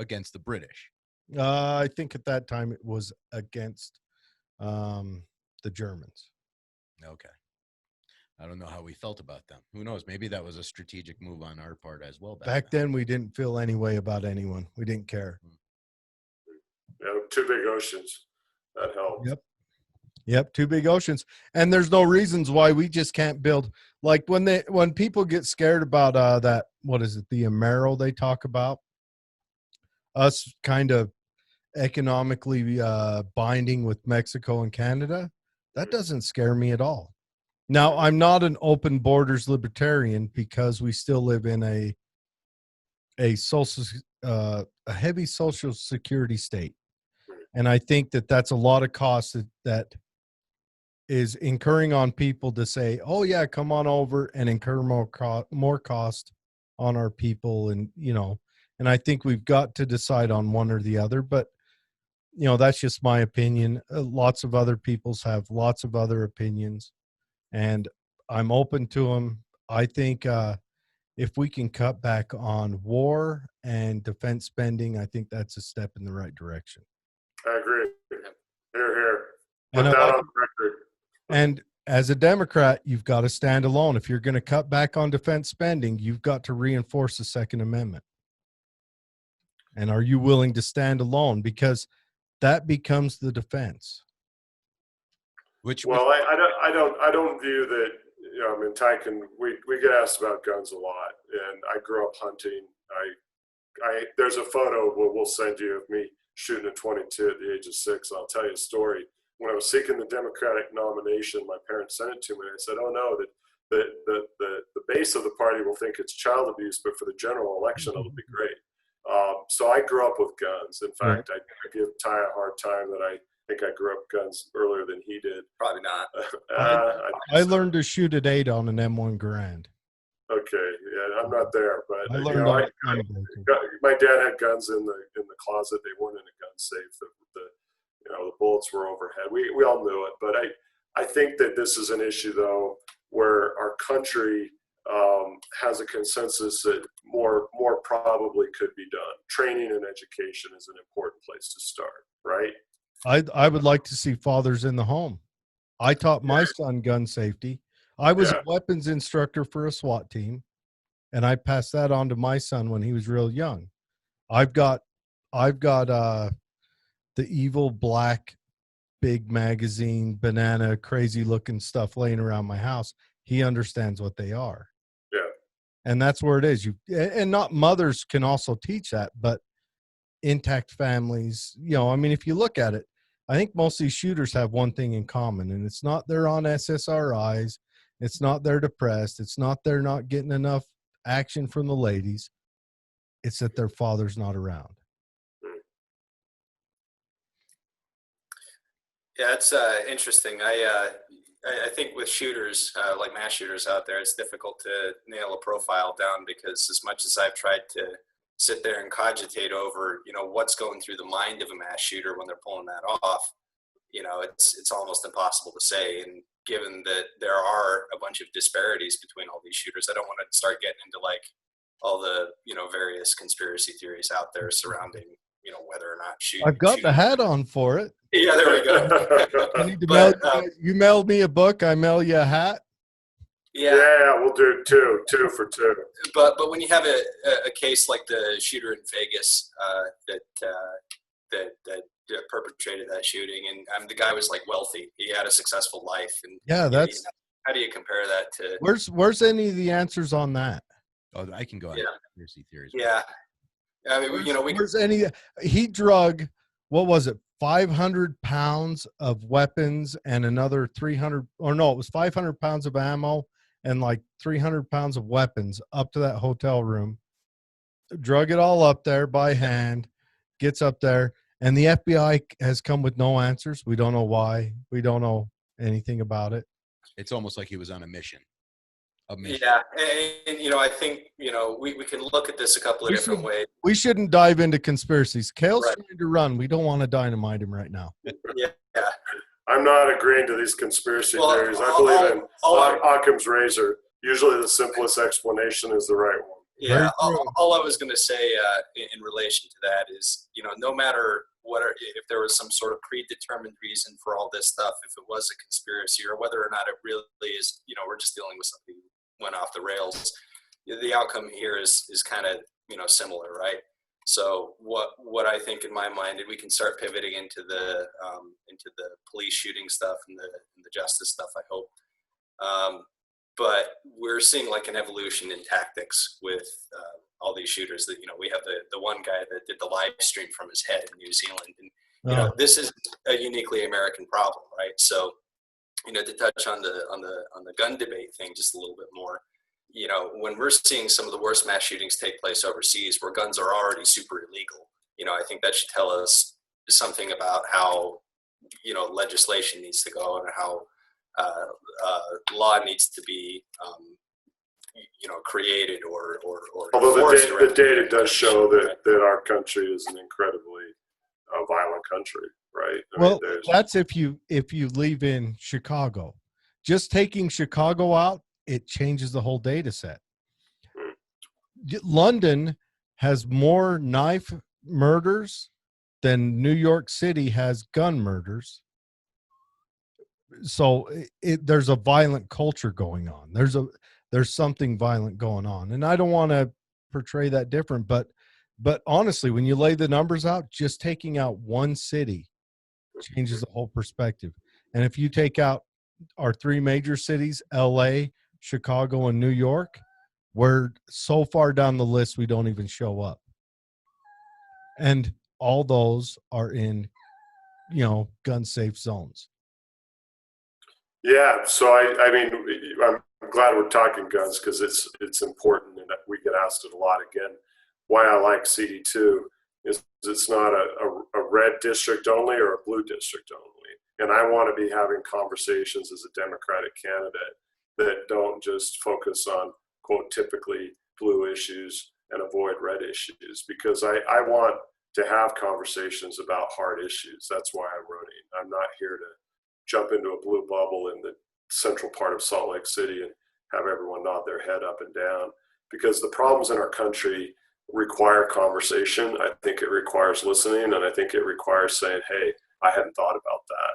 Against the British. I think at that time it was against the Germans. Okay. I don't know how we felt about them. Who knows? Maybe that was a strategic move on our part as well. Back then, we didn't feel any way about anyone. We didn't care. Two big oceans. That helped. Yep, two big oceans. And there's no reasons why we just can't build. Like when people get scared about that, what is it, the Amero they talk about? Us kind of economically binding with Mexico and Canada, that doesn't scare me at all. Now, I'm not an open borders libertarian because we still live in a heavy social security state, and I think that's a lot of cost that is incurring on people to say, "Oh yeah, come on over," and incur more cost on our people, and and I think we've got to decide on one or the other, but that's just my opinion. Lots of other people's have lots of other opinions, and I'm open to them. I think if we can cut back on war and defense spending, I think that's a step in the right direction. I agree. Here. Put And that on record. And as a Democrat, you've got to stand alone. If you're going to cut back on defense spending, you've got to reinforce the Second Amendment. And are you willing to stand alone? Because that becomes the defense. Well, I don't view that. Ty we get asked about guns a lot, and I grew up hunting. There's a photo we'll send you of me shooting a .22 at the age of 6. I'll tell you a story. When I was seeking the Democratic nomination, my parents sent it to me. And I said, "Oh no, the base of the party will think it's child abuse, but for the general election, it'll be great." So I grew up with guns. In fact, I give Ty a hard time that I think I grew up guns earlier than he did. Probably not. I learned to shoot at 8 on an M1 Garand. Okay, yeah, I'm not there, but I learned my dad had guns in the closet. They weren't in a gun safe. The bullets were overhead. We all knew it, but I think that this is an issue though where our country has a consensus that more probably could be done. Training and education is an important place to start, right? I would like to see fathers in the home. I taught my son gun safety. I was a weapons instructor for a SWAT team, and I passed that on to my son when he was real young. I've got the evil black big magazine banana crazy looking stuff laying around my house. He understands what they are. Yeah. And that's where it is. And not mothers can also teach that, but intact families, if you look at it, I think most of these shooters have one thing in common, and it's not they're on SSRIs. It's not they're depressed. It's not they're not getting enough action from the ladies. It's that their father's not around. Yeah, it's interesting. I think with shooters, like mass shooters out there, it's difficult to nail a profile down because as much as I've tried to sit there and cogitate over, what's going through the mind of a mass shooter when they're pulling that off, it's almost impossible to say. And given that there are a bunch of disparities between all these shooters, I don't want to start getting into like all the, various conspiracy theories out there surrounding, whether or not shooting. I've got the hat on for it. Yeah, there we go. I need to But, you mailed me a book. I mail you a hat. Yeah, we'll do two for two. But when you have a case like the shooter in Vegas that perpetrated that shooting, and the guy was like wealthy, he had a successsul life, and Yeah, that's how do you compare that to? where's any of the answers on that? Oh, I can go on conspiracy theories. Yeah, I mean, Where's any? He drug, what was it? 500 pounds of weapons and another 300, or no, it was 500 pounds of ammo and like 300 pounds of weapons up to that hotel room. Drug it all up there by hand, gets up there, and the FBI has come with no answers. We don't know why. We don't know anything about it. It's almost like he was on a mission. Yeah, and I think we can look at this a couple of different ways. We shouldn't dive into conspiracies. Kael's Right. trying to run. We don't want to dynamite him right now. Yeah. I'm not agreeing to these conspiracy Well, theories. I believe in Occam's razor. Usually the simplest explanation is the right one. Yeah, all I was going to say in relation to that is, no matter if there was some sort of predetermined reason for all this stuff, if it was a conspiracy or whether or not it really is, we're just dealing with something that went off the rails, the outcome here is kind of, similar, right? So what I think in my mind, and we can start pivoting into the police shooting stuff and the justice stuff, I hope. But we're seeing like an evolution in tactics with all these shooters. That we have the one guy that did the live stream from his head in New Zealand, and this is a uniquely American problem, right? So, to touch on the gun debate thing just a little bit more, when we're seeing some of the worst mass shootings take place overseas, where guns are already super illegal, I think that should tell us something about how legislation needs to go and how law needs to be, created or Although the data does show that our country is an incredibly violent country, right? That's if you leave in Chicago. Just taking Chicago out, it changes the whole data set. London has more knife murders than New York City has gun murders. So there's a violent culture going on. There's something violent going on, and I don't want to portray that different, but honestly, when you lay the numbers out, just taking out one city changes the whole perspective. And if you take out our three major cities, LA, Chicago, and New York, we're so far down the list we don't even show up. And all those are in, gun safe zones. Yeah, so I mean, I'm glad we're talking guns because it's important, and we get asked it a lot. Again, why I like CD2 is it's not a red district only or a blue district only, and I want to be having conversations as a Democratic candidate that don't just focus on quote typically blue issues and avoid red issues, because I want to have conversations about hard issues. That's why I'm running. I'm not here to jump into a blue bubble in the central part of Salt Lake City and have everyone nod their head up and down, because the problems in our country require conversation. I think it requires listening, and I think it requires saying, hey, I hadn't thought about that.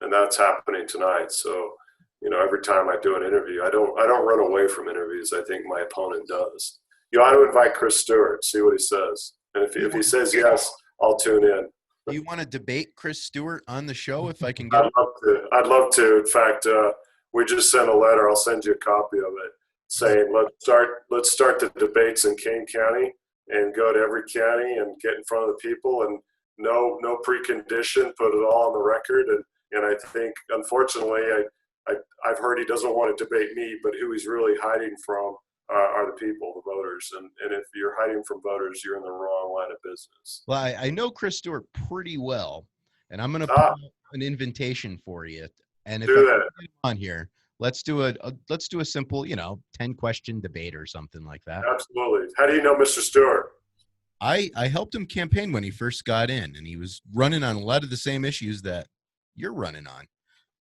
And that's happening tonight. So, every time I do an interview, I don't run away from interviews. I think my opponent does. You ought to invite Chris Stewart, see what he says. And if he says yes, I'll tune in. Do you want to debate Chris Stewart on the show if I can get I'd love to. In fact, we just sent a letter. I'll send you a copy of it saying let's start the debates in Kane County and go to every county and get in front of the people, and no precondition, put it all on the record. And I think, unfortunately, I've heard he doesn't want to debate me, but who he's really hiding from are the people, the voters. And if you're hiding from voters, you're in the wrong line of business. Well, I know Chris Stewart pretty well, and I'm going to put out an invitation for you. And if I get him on here, let's do a simple, 10-question debate or something like that. Absolutely. How do you know Mr. Stewart? I helped him campaign when he first got in, and he was running on a lot of the same issues that you're running on,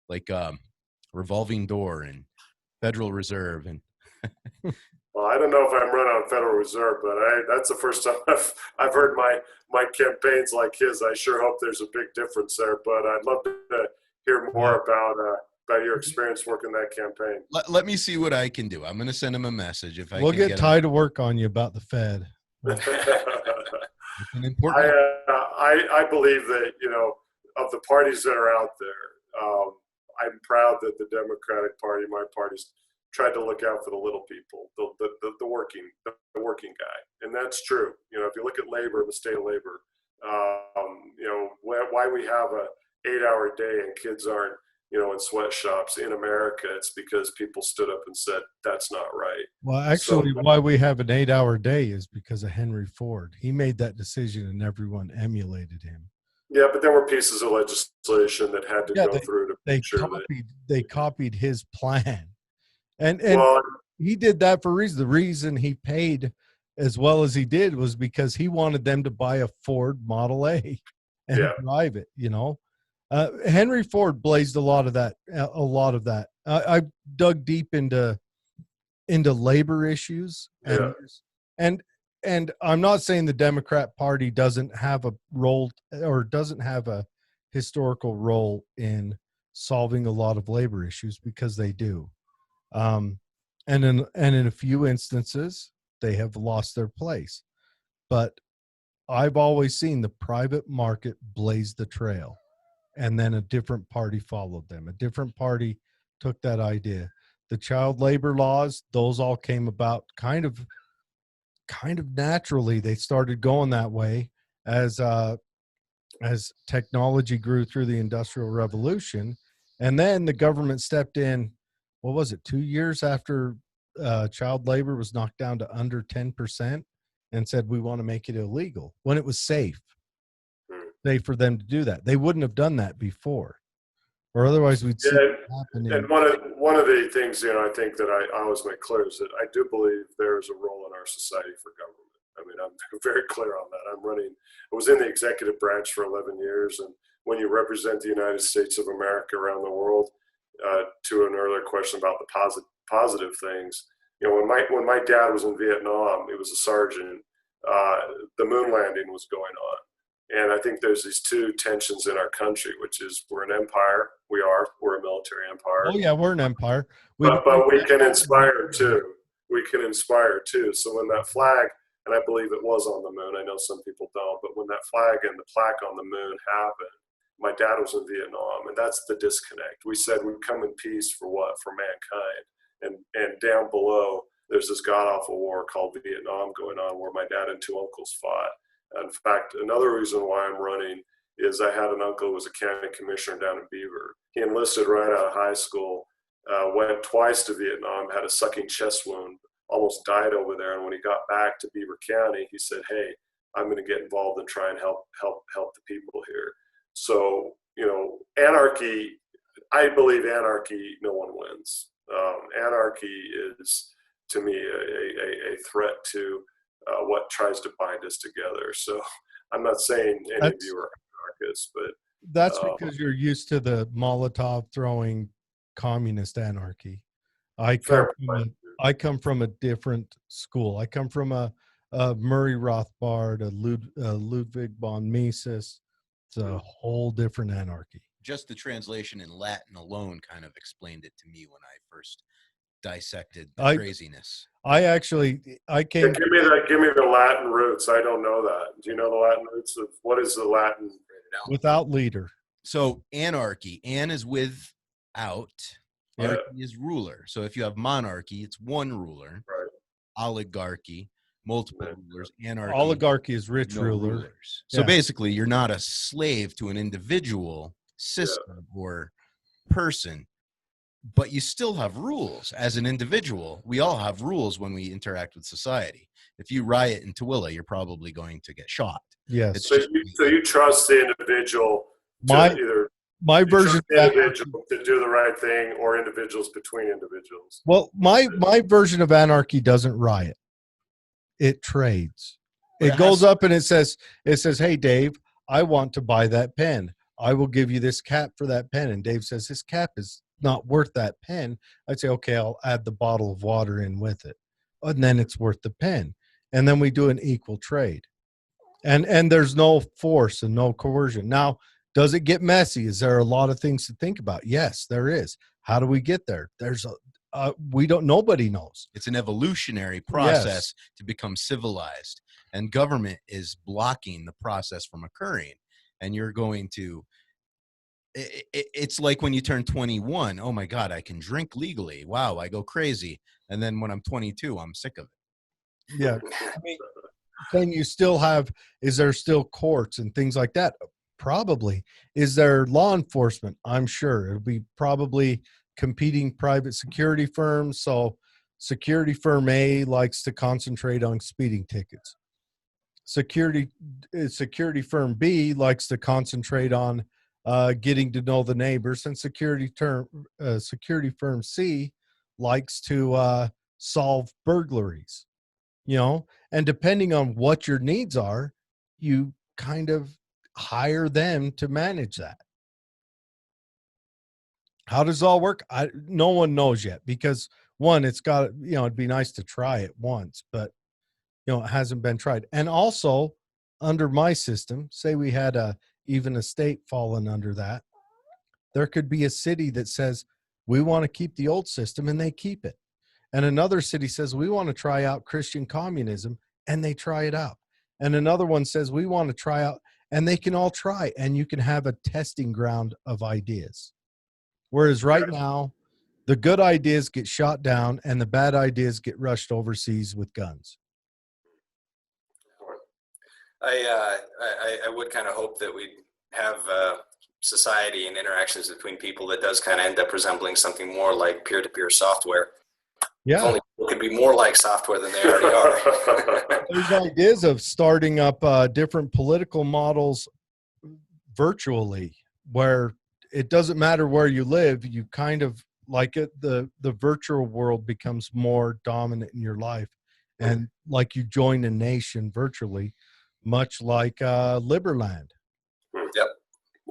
like revolving door and Federal Reserve. And Well, I don't know if I'm running on Federal Reserve, but that's the first time I've heard my campaigns like his. I sure hope there's a big difference there, but I'd love to hear more about your experience working that campaign. Let me see what I can do. I'm going to send him a message if I We'll can get get Ty to work on you about the Fed. It's an important. I believe that, of the parties that are out there, I'm proud that the Democratic Party, my party's tried to look out for the little people, the working guy, and that's true. If you look at labor, the state of labor, why we have a 8-hour day and kids aren't, in sweatshops in America, it's because people stood up and said that's not right. Well, actually, why we have an 8-hour day is because of Henry Ford. He made that decision, and everyone emulated him. Yeah, but there were pieces of legislation that had to go through to make sure they copied his plan. And well, he did that for a reason. The reason he paid as well as he did was because he wanted them to buy a Ford Model A and drive it, Henry Ford blazed a lot of that. I dug deep into labor issues, and I'm not saying the Democrat Party doesn't have a role or doesn't have a historical role in solving a lot of labor issues, because they do. And in a few instances, they have lost their place. But I've always seen the private market blaze the trail, and then a different party followed them. A different party took that idea. The child labor laws, those all came about kind of naturally. They started going that way as technology grew through the Industrial Revolution. And then the government stepped in, 2 years after child labor was knocked down to under 10%, and said, we want to make it illegal when it was safe for them to do that. They wouldn't have done that before, or otherwise we'd see it happening. And one of the things, I think that I always make clear is that I do believe there is a role in our society for government. I mean, I'm very clear on that. I was in the executive branch for 11 years. And when you represent the United States of America around the world, to an earlier question about the positive things, when my dad was in Vietnam, he was a sergeant, the moon landing was going on. And I think there's these two tensions in our country, which is we're an empire. We're a military empire. Oh yeah, we're an empire. But we can inspire too. So when that flag, and I believe it was on the moon, I know some people don't, but when that flag and the plaque on the moon happened, my dad was in Vietnam, and that's the disconnect. We said we'd come in peace for what? For mankind. And down below, there's this god-awful war called Vietnam going on, where my dad and two uncles fought. In fact, another reason why I'm running is I had an uncle who was a county commissioner down in Beaver. He enlisted right out of high school, went twice to Vietnam, had a sucking chest wound, almost died over there. And when he got back to Beaver County, he said, hey, I'm going to get involved and try and help the people here. So, anarchy, I believe anarchy, no one wins. Anarchy is, to me, a threat to what tries to bind us together. So I'm not saying any of you are anarchists, but that's because you're used to the Molotov throwing communist anarchy. I come from a different school. I come from a Murray Rothbard, a Ludwig von Mises. It's a whole different anarchy. Just the translation in Latin alone kind of explained it to me when I first dissected the craziness. Give me the Latin roots. I don't know that. Do you know the Latin roots of what is the Latin? Without leader. So anarchy, an is without, archy is ruler. So if you have monarchy, it's one ruler. Right. Oligarchy, multiple rulers. Anarchy, oligarchy is rich rulers. So basically, you're not a slave to an individual system or person, but you still have rules as an individual. We all have rules when we interact with society. If you riot in Tooele, you're probably going to get shot. Yes. So you trust the individual to my version to do the right thing, or individuals between individuals. Well, my version of anarchy doesn't riot. It trades. It goes up and it says, hey, Dave, I want to buy that pen. I will give you this cap for that pen. And Dave says, his cap is not worth that pen. I'd say, okay, I'll add the bottle of water in with it. and then it's worth the pen. And then we do an equal trade. And there's no force and no coercion. Now, does it get messy? Is there a lot of things to think about? Yes, there is. How do we get there? Nobody knows. It's an evolutionary process to become civilized, and government is blocking the process from occurring. And you're going to, it's like when you turn 21, oh my God, I can drink legally. Wow, I go crazy. And then when I'm 22, I'm sick of it. Yeah. I mean, can you still have, is there still courts and things like that? Probably. Is there law enforcement? I'm sure it'll be probably competing private security firms. So security firm A likes to concentrate on speeding tickets. Security firm B likes to concentrate on getting to know the neighbors, and security firm C likes to solve burglaries. And depending on what your needs are, you kind of hire them to manage that. How does it all work? No one knows yet, because one, it's got, it'd be nice to try it once, but it hasn't been tried. And also, under my system, say we had even a state fallen under that, there could be a city that says, we want to keep the old system, and they keep it. And another city says, we want to try out Christian communism, and they try it out. And another one says, we want to try out, and they can all try, and you can have a testing ground of ideas. Whereas right now, the good ideas get shot down and the bad ideas get rushed overseas with guns. I would kind of hope that we'd have society and interactions between people that does kind of end up resembling something more like peer-to-peer software. Yeah. If only people could be more like software than they already are. There's ideas of starting up different political models virtually, where it doesn't matter where you live. You kind of like it. The virtual world becomes more dominant in your life, and like you join a nation virtually, much like Liberland. Yep.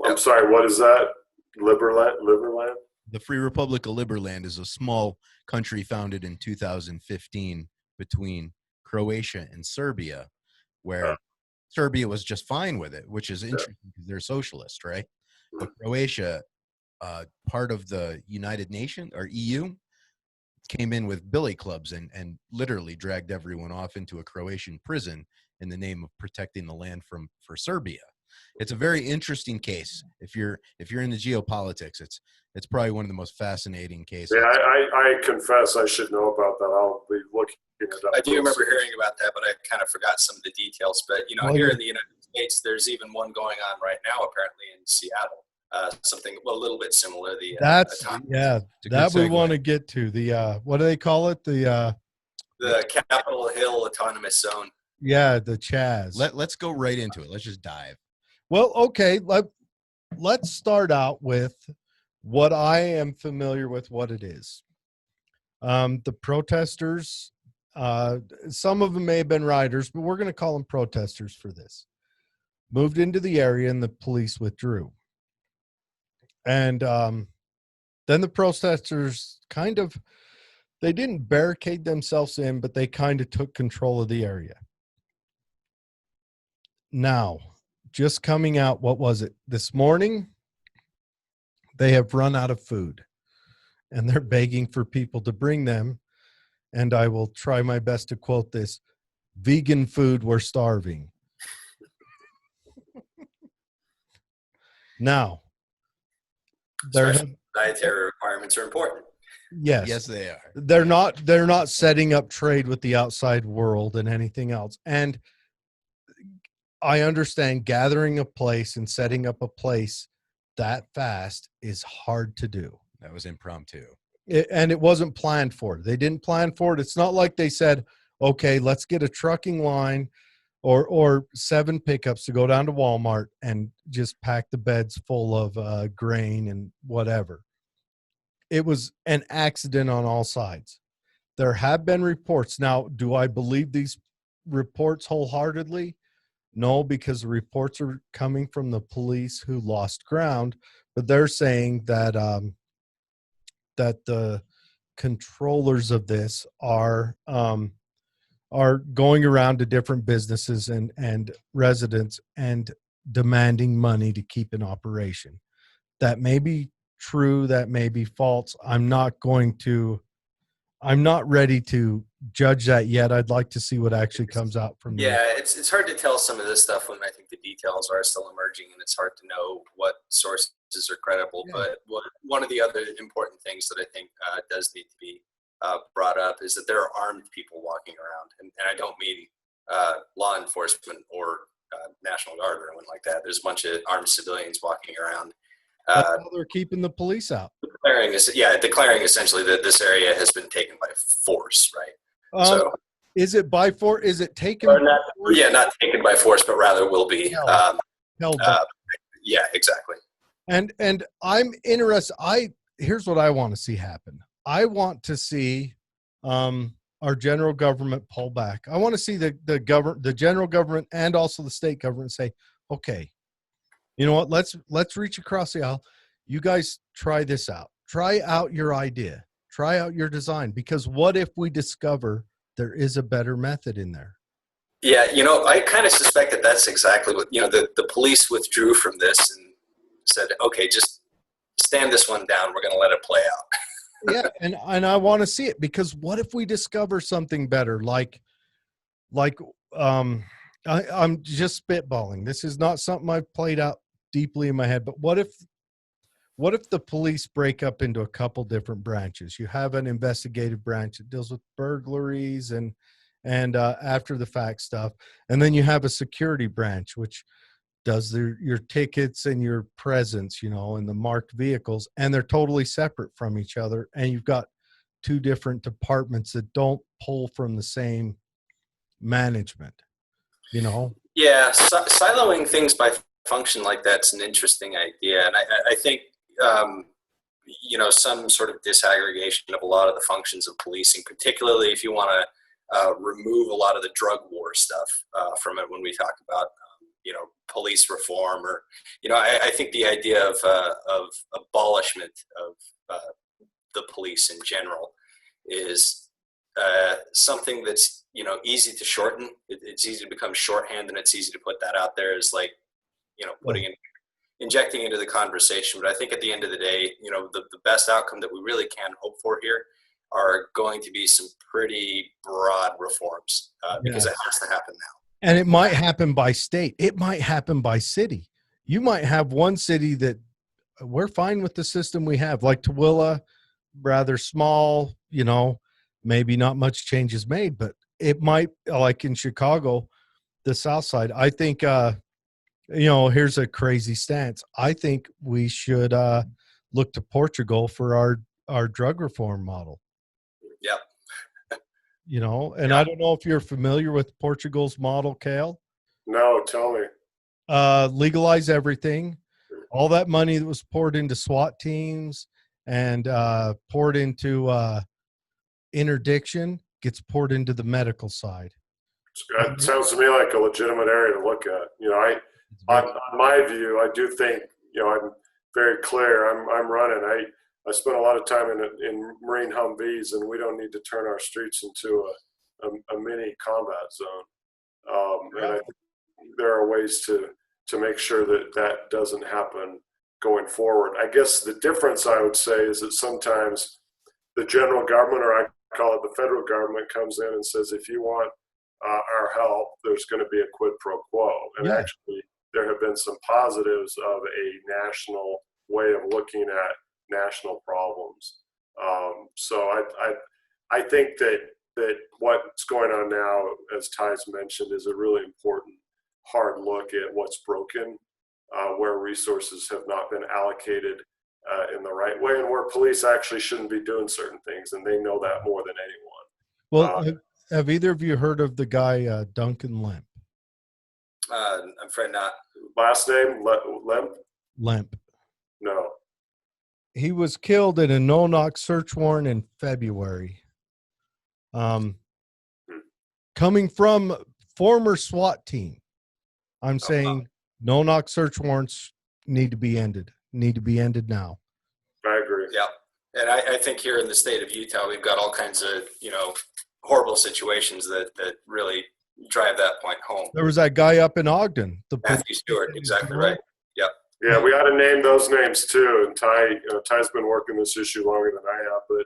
I'm sorry, what is that? Liberland? The Free Republic of Liberland is a small country founded in 2015 between Croatia and Serbia, where Serbia was just fine with it, which is interesting because they're socialist, right? But Croatia, part of the United Nations or EU, came in with billy clubs and literally dragged everyone off into a Croatian prison in the name of protecting the land for Serbia. It's a very interesting case. If you're in the geopolitics, it's probably one of the most fascinating cases. Yeah, I confess I should know about that. I'll be looking it up. I do remember hearing about that, but I kind of forgot some of the details. But here in the United States, there's even one going on right now, apparently in Seattle. Something a little bit similar. That we want to get to the what do they call it? The Capitol Hill Autonomous Zone. Yeah, the Chaz. Let's go right into it. Let's just dive. Well, okay. Let's start out with what I am familiar with. What it is. The protesters. Some of them may have been rioters, but we're going to call them protesters for this. Moved into the area, and the police withdrew. And then the protesters they didn't barricade themselves in, but they kind of took control of the area. Now, just coming out, what was it? This morning, they have run out of food, and they're begging for people to bring them. And I will try my best to quote this: vegan food, we're starving. Now, dietary requirements are important. Yes, they are. They're not setting up trade with the outside world and anything else. And I understand gathering a place and setting up a place that fast is hard to do. That was impromptu. And it wasn't planned for. They didn't plan for it. It's not like they said, okay, let's get a trucking line or 7 pickups to go down to Walmart and just pack the beds full of grain and whatever. It was an accident on all sides. There have been reports. Now, do I believe these reports wholeheartedly? No, because the reports are coming from the police who lost ground, but they're saying that that the controllers of this are going around to different businesses and residents and demanding money to keep in operation. That may be true, that may be false. I'm not ready to judge that yet. I'd like to see what actually comes out from the Yeah, it's hard to tell some of this stuff when I think the details are still emerging, and it's hard to know what sources are credible. Yeah. But one of the other important things that I think does need to be brought up is that there are armed people walking around, and I don't mean law enforcement or National Guard or anyone like that. There's a bunch of armed civilians walking around. That's how they're keeping the police out. Declaring essentially that this area has been taken by force, right? Is it by force? Is it taken? Not taken by force, but rather will be. Held by. Yeah, exactly. And I'm interested. Here's what I want to see happen. I want to see our general government pull back. I want to see the general government and also the state government say, okay, you know what? Let's reach across the aisle. You guys try this out. Try out your idea. Try out your design. Because what if we discover there is a better method in there? Yeah, I kind of suspect that that's exactly what, the police withdrew from this and said, okay, just stand this one down. We're going to let it play out. Yeah, and I want to see it, because what if we discover something better? I'm just spitballing. This is not something I've played out deeply in my head, but what if the police break up into a couple different branches? You have an investigative branch that deals with burglaries and after the fact stuff, and then you have a security branch which does your tickets and your presence, and the marked vehicles, and they're totally separate from each other, and you've got two different departments that don't pull from the same management. Yeah, siloing things by function like that's an interesting idea, and I think some sort of disaggregation of a lot of the functions of policing, particularly if you want to remove a lot of the drug war stuff from it when we talk about police reform, or I think the idea of abolishment of the police in general is something that's easy to shorten. It's easy to become shorthand, and it's easy to put that out there as injecting into the conversation. But I think at the end of the day, the best outcome that we really can hope for here are going to be some pretty broad reforms because it has to happen now. And it might happen by state. It might happen by city. You might have one city that we're fine with the system we have, like Tooele, rather small, maybe not much changes made, but it might, like in Chicago, the South Side. I think, here's a crazy stance. I think we should look to Portugal for our drug reform model. Yep. I don't know if you're familiar with Portugal's model, Kael. No, tell me. Legalize everything. All that money that was poured into SWAT teams and poured into interdiction gets poured into the medical side. It sounds to me like a legitimate area to look at. On my view, I do think, I'm very clear. I'm running. I spent a lot of time in Marine Humvees, and we don't need to turn our streets into a mini combat zone. And I think there are ways to make sure that doesn't happen going forward. I guess the difference, I would say, is that sometimes the general government, or I call it the federal government, comes in and says, if you want our help, there's going to be a quid pro quo. And actually, there have been some positives of a national way of looking at national problems. So I think that what's going on now, as Tai's mentioned, is a really important hard look at what's broken, where resources have not been allocated in the right way, and where police actually shouldn't be doing certain things, and they know that more than anyone. Well, have either of you heard of the guy Duncan Lemp? I'm afraid not. Last name, Lemp? Lemp. No. He was killed in a no-knock search warrant in February. Coming from former SWAT team, I'm saying no-knock search warrants need to be ended. Need to be ended now. I agree. Yeah. And I think here in the state of Utah, we've got all kinds of, horrible situations that really drive that point home. There was that guy up in Ogden. Matthew Stewart, exactly right. Yep. Yeah, we ought to name those names too. And Ty's been working this issue longer than I have, but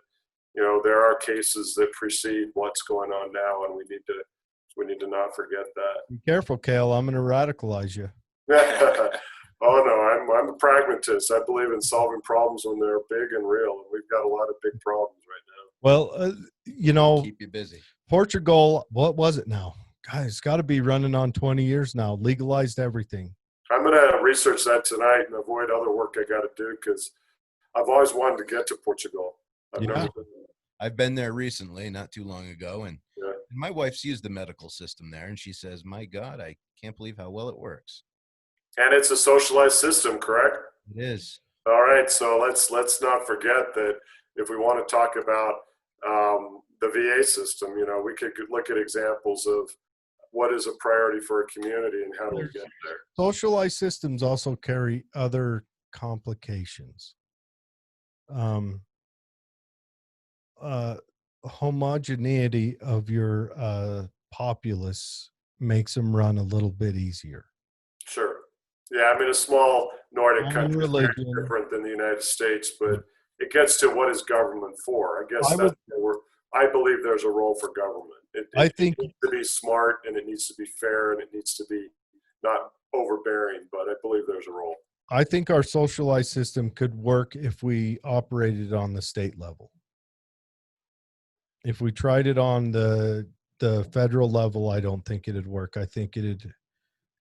there are cases that precede what's going on now, and we need to not forget that. Be careful, Kael. I'm going to radicalize you. Oh no, I'm a pragmatist. I believe in solving problems when they're big and real, and we've got a lot of big problems right now. Well, Keep you busy. Portugal, what was it now? Guys, it's got to be running on 20 years now. Legalized everything. I'm going to research that tonight and avoid other work I got to do because I've always wanted to get to Portugal. I've been there recently, not too long ago, and Yeah. my wife's used the medical system there, and she says, "My God, I can't believe how well it works." And it's a socialized system, correct? It is. All right, so let's not forget that if we want to talk about the VA system, we could look at examples of what is a priority for a community and how do we get there. Socialized systems also carry other complications. Homogeneity of your populace makes them run a little bit easier. Sure. Yeah, I mean, a small Nordic country is very religion. different than the United States, but it gets to what is government for. I guess I believe there's a role for government. I think it needs to be smart, and it needs to be fair, and it needs to be not overbearing, but I believe there's a role. I think our socialized system could work if we operated on the state level. If we tried it on the federal level, I don't think it'd work. I think it'd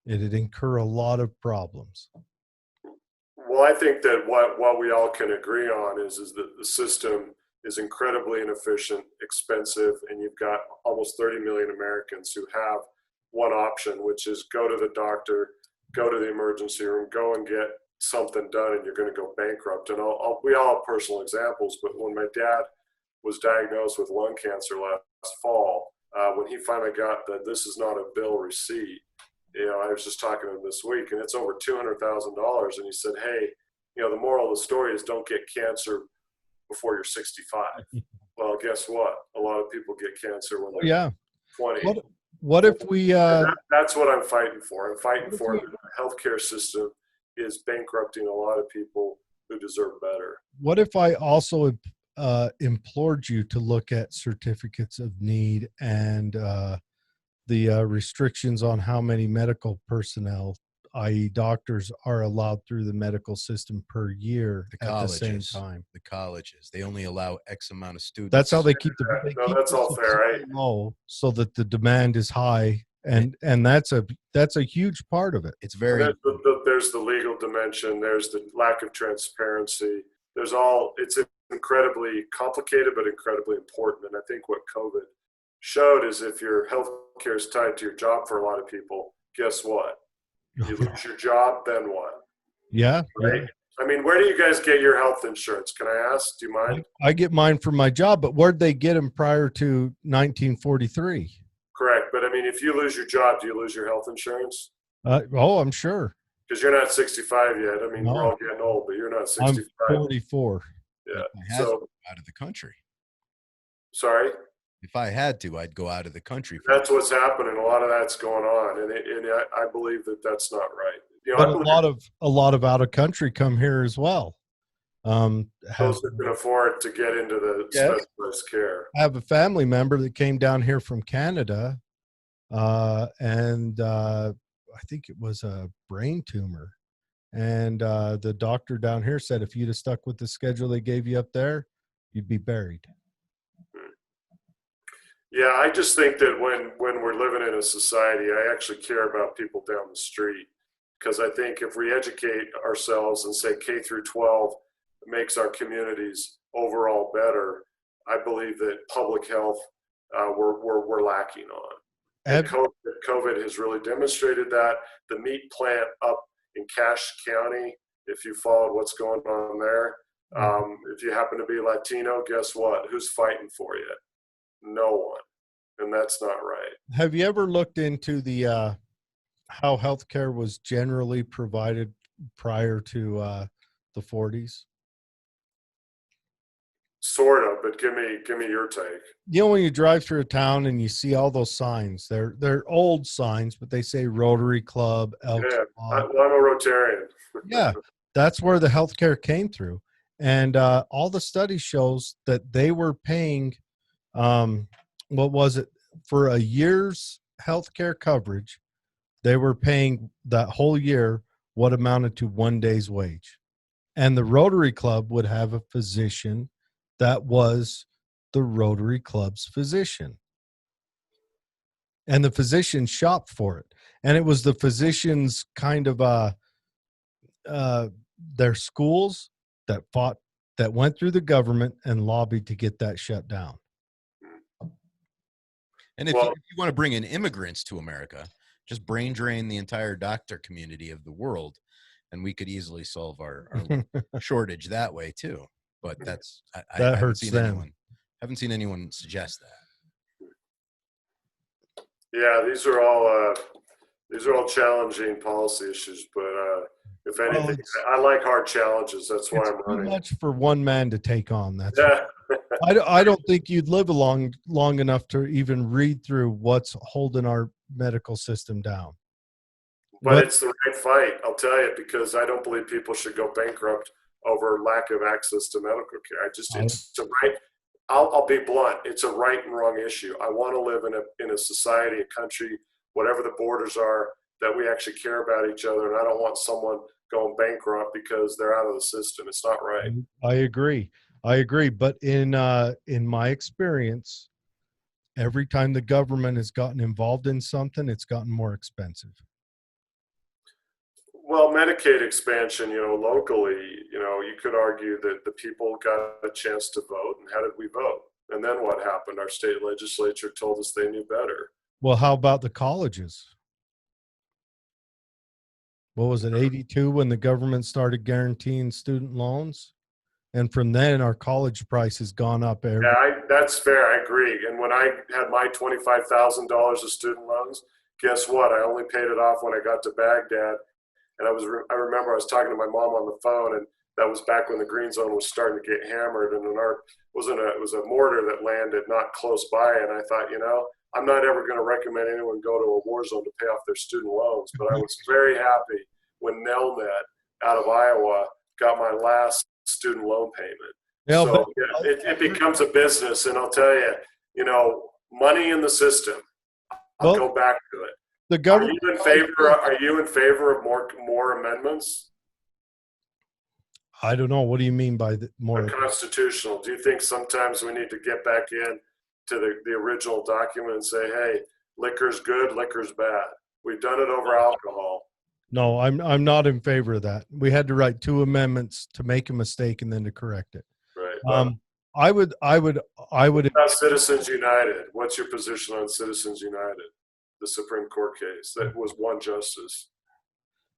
incur a lot of problems. Well, I think that what we all can agree on is that the system is incredibly inefficient, expensive, and you've got almost 30 million Americans who have one option, which is go to the doctor, go to the emergency room, go and get something done, and you're going to go bankrupt. And we all have personal examples, but when my dad was diagnosed with lung cancer last fall, when he finally got the "this is not a bill" receipt, I was just talking to him this week, and it's over $200,000. And he said, "Hey, the moral of the story is don't get cancer before you're 65." Well, guess what? A lot of people get cancer when they're 20. What if we? That's what I'm fighting for. I'm fighting for the healthcare system is bankrupting a lot of people who deserve better. What if I also implored you to look at certificates of need and the restrictions on how many medical personnel, i.e. doctors, are allowed through the medical system per year at the same time? The colleges, they only allow X amount of students. That's how they keep that's all fair, right? Low so that the demand is high, and that's a huge part of it. It's very. There's the legal dimension. There's the lack of transparency. It's incredibly complicated, but incredibly important. And I think what COVID showed is if your health care is tied to your job for a lot of people, guess what? You lose your job, then what? Yeah. Right? Yeah. I mean, where do you guys get your health insurance? Can I ask? Do you mind? I get mine from my job, but where'd they get them prior to 1943? Correct. But I mean, if you lose your job, do you lose your health insurance? I'm sure. Because you're not 65 yet. I mean, No. we're all getting old, but you're not 65. I'm 44. Yeah. I had to go out of the country. Sorry? If I had to, I'd go out of the country. That's what's happening. A lot of that's going on, and I believe that that's not right. But a lot of out of country come here as well. Those that can afford to get into the specialized care. I have a family member that came down here from Canada, and I think it was a brain tumor. And the doctor down here said if you'd have stuck with the schedule they gave you up there, you'd be buried. Yeah, I just think that when we're living in a society, I actually care about people down the street, because I think if we educate ourselves and say K through 12 makes our communities overall better, I believe that public health we're lacking on. And COVID has really demonstrated that. The meat plant up in Cache County, if you followed what's going on there, if you happen to be Latino, guess what? Who's fighting for you? No one. And that's not right. Have you ever looked into the how healthcare was generally provided prior to the 40s? Sort of, but give me your take. You know, when you drive through a town and you see all those signs, they're old signs, but they say Rotary Club, Elks Yeah, Club. I'm a Rotarian. Yeah, that's where the healthcare came through, and all the study shows that they were paying, what was it, for a year's healthcare coverage? They were paying that whole year what amounted to 1 day's wage, and the Rotary Club would have a physician that was the Rotary Club's physician, and the physician shopped for it, and it was the physician's kind of their schools that went through the government and lobbied to get that shut down. And if you want to bring in immigrants to America, just brain drain the entire doctor community of the world, and we could easily solve our shortage that way too. But that's I hurts them. Haven't seen anyone suggest that. Yeah, these are all challenging policy issues, but if anything, I like hard challenges. That's why I'm running. Too much for one man to take on. That's yeah. I don't think you'd live long enough to even read through what's holding our medical system down. But it's the right fight, I'll tell you, because I don't believe people should go bankrupt over lack of access to medical care. It's a right. I'll be blunt. It's a right and wrong issue. I want to live in a society, a country, whatever the borders are, that we actually care about each other. And I don't want someone going bankrupt because they're out of the system. It's not right. I agree. But in my experience, every time the government has gotten involved in something, it's gotten more expensive. Well, Medicaid expansion, locally, you could argue that the people got a chance to vote. And how did we vote? And then what happened? Our state legislature told us they knew better. Well, how about the colleges? What was it, 82 when the government started guaranteeing student loans? And from then, our college price has gone up. That's fair. I agree. And when I had my $25,000 of student loans, guess what? I only paid it off when I got to Baghdad. And I remember I was talking to my mom on the phone, and that was back when the green zone was starting to get hammered, and it was a mortar that landed not close by. And I thought, I'm not ever going to recommend anyone go to a war zone to pay off their student loans. But I was very happy when Nelnet out of Iowa got my last student loan payment. Yeah, so it becomes a business, and I'll tell you, money in the system. I'll go back to it. The government. Are you in favor of more amendments? I don't know. What do you mean by more? Constitutional. Do you think sometimes we need to get back in to the original document and say, hey, liquor's good, liquor's bad? We've done it over alcohol. No, I'm not in favor of that. We had to write 2 amendments to make a mistake and then to correct it. Right. I would. About Citizens United. What's your position on Citizens United? The Supreme Court case that was one justice,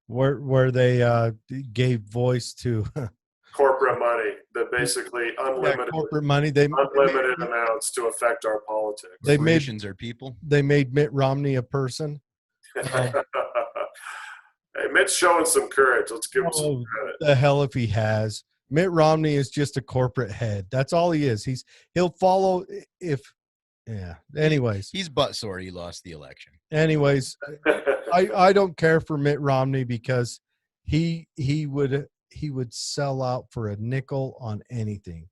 where they gave voice to corporate money, that basically unlimited corporate money. Unlimited amounts to affect our politics. Corporations are people. They made Mitt Romney a person. Hey, Mitt's showing some courage. Let's give him some credit. The hell if he has. Mitt Romney is just a corporate head. That's all he is. He'll follow if. Yeah. Anyways, he's butt sore he lost the election. Anyways, I don't care for Mitt Romney because he would sell out for a nickel on anything.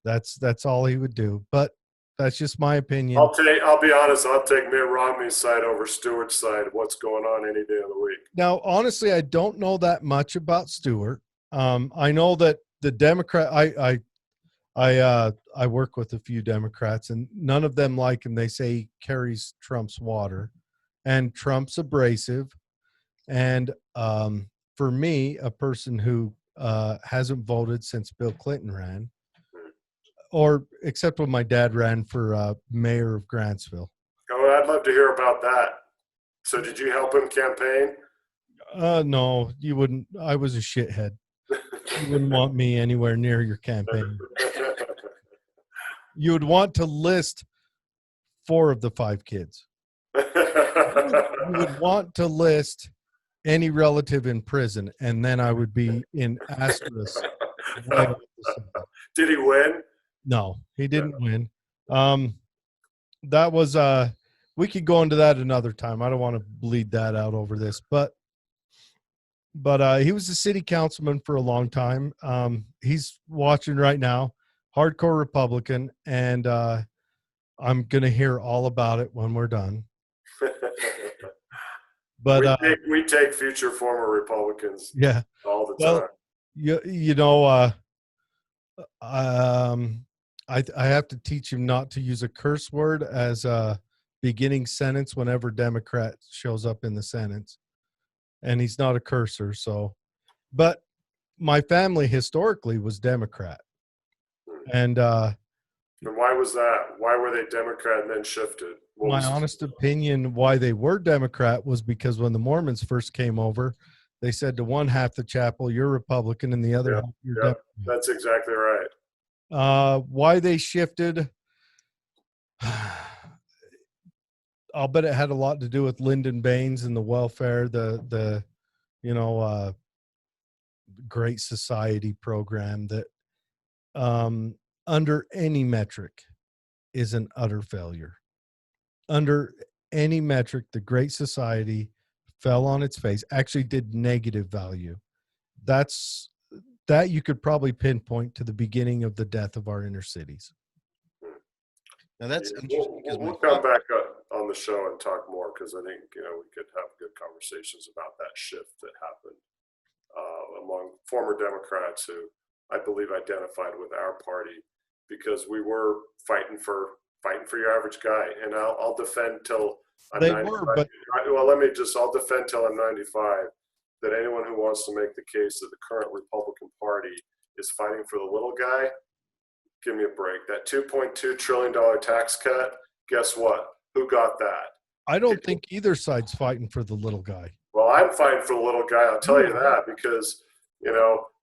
That's all he would do. But that's just my opinion. I'll be honest. I'll take Mitt Romney's side over Stewart's side of what's going on any day of the week. Now, honestly, I don't know that much about Stewart. I know that the Democrat. I work with a few Democrats, and none of them like him. They say he carries Trump's water, and Trump's abrasive. And for me, a person who hasn't voted since Bill Clinton ran, or except when my dad ran for mayor of Grantsville. Oh, I'd love to hear about that. So did you help him campaign? No, you wouldn't. I was a shithead. You wouldn't want me anywhere near your campaign. You would want to list 4 of the 5 kids. You would want to list any relative in prison, and then I would be in asterisk. Did he win? No, he didn't win. That was we could go into that another time. I don't want to bleed that out over this, but he was a city councilman for a long time. He's watching right now, hardcore Republican, and I'm gonna hear all about it when we're done. But we take future former Republicans yeah, all the well, time. you know, I have to teach him not to use a curse word as a beginning sentence whenever Democrat shows up in the sentence, and he's not a cursor. So, but my family historically was Democrat, and why was that? Why were they Democrat and then shifted? my honest opinion, why they were Democrat was because when the Mormons first came over, they said to one half the chapel, "You're Republican," and the other half, "You're Democrat." That's exactly right. Why they shifted, I'll bet it had a lot to do with Lyndon Baines and the welfare, the Great Society program that under any metric is an utter failure. Under any metric, the Great Society fell on its face, actually did negative value. That you could probably pinpoint to the beginning of the death of our inner cities. Now that's interesting because we'll come back on the show and talk more, because I think we could have good conversations about that shift that happened among former Democrats who I believe identified with our party, because we were fighting for your average guy, and I'll defend till I'm 95. I'll defend till I'm 95 that anyone who wants to make the case that the current Republican Party is fighting for the little guy, give me a break. That $2.2 trillion tax cut, guess what? Who got that? I don't think either side's fighting for the little guy. Well, I'm fighting for the little guy, I'll tell you that, because,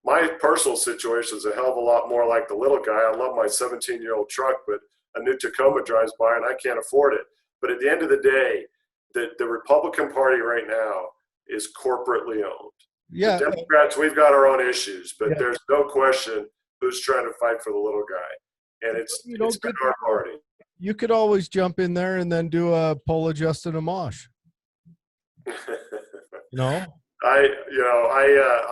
my personal situation is a hell of a lot more like the little guy. I love my 17-year-old truck, but a new Tacoma drives by and I can't afford it. But at the end of the day, the Republican Party right now is corporately owned. Yeah. The Democrats, we've got our own issues, but there's no question who's trying to fight for the little guy. And it's been our party. You could always jump in there and then do a Pola Justin Amash.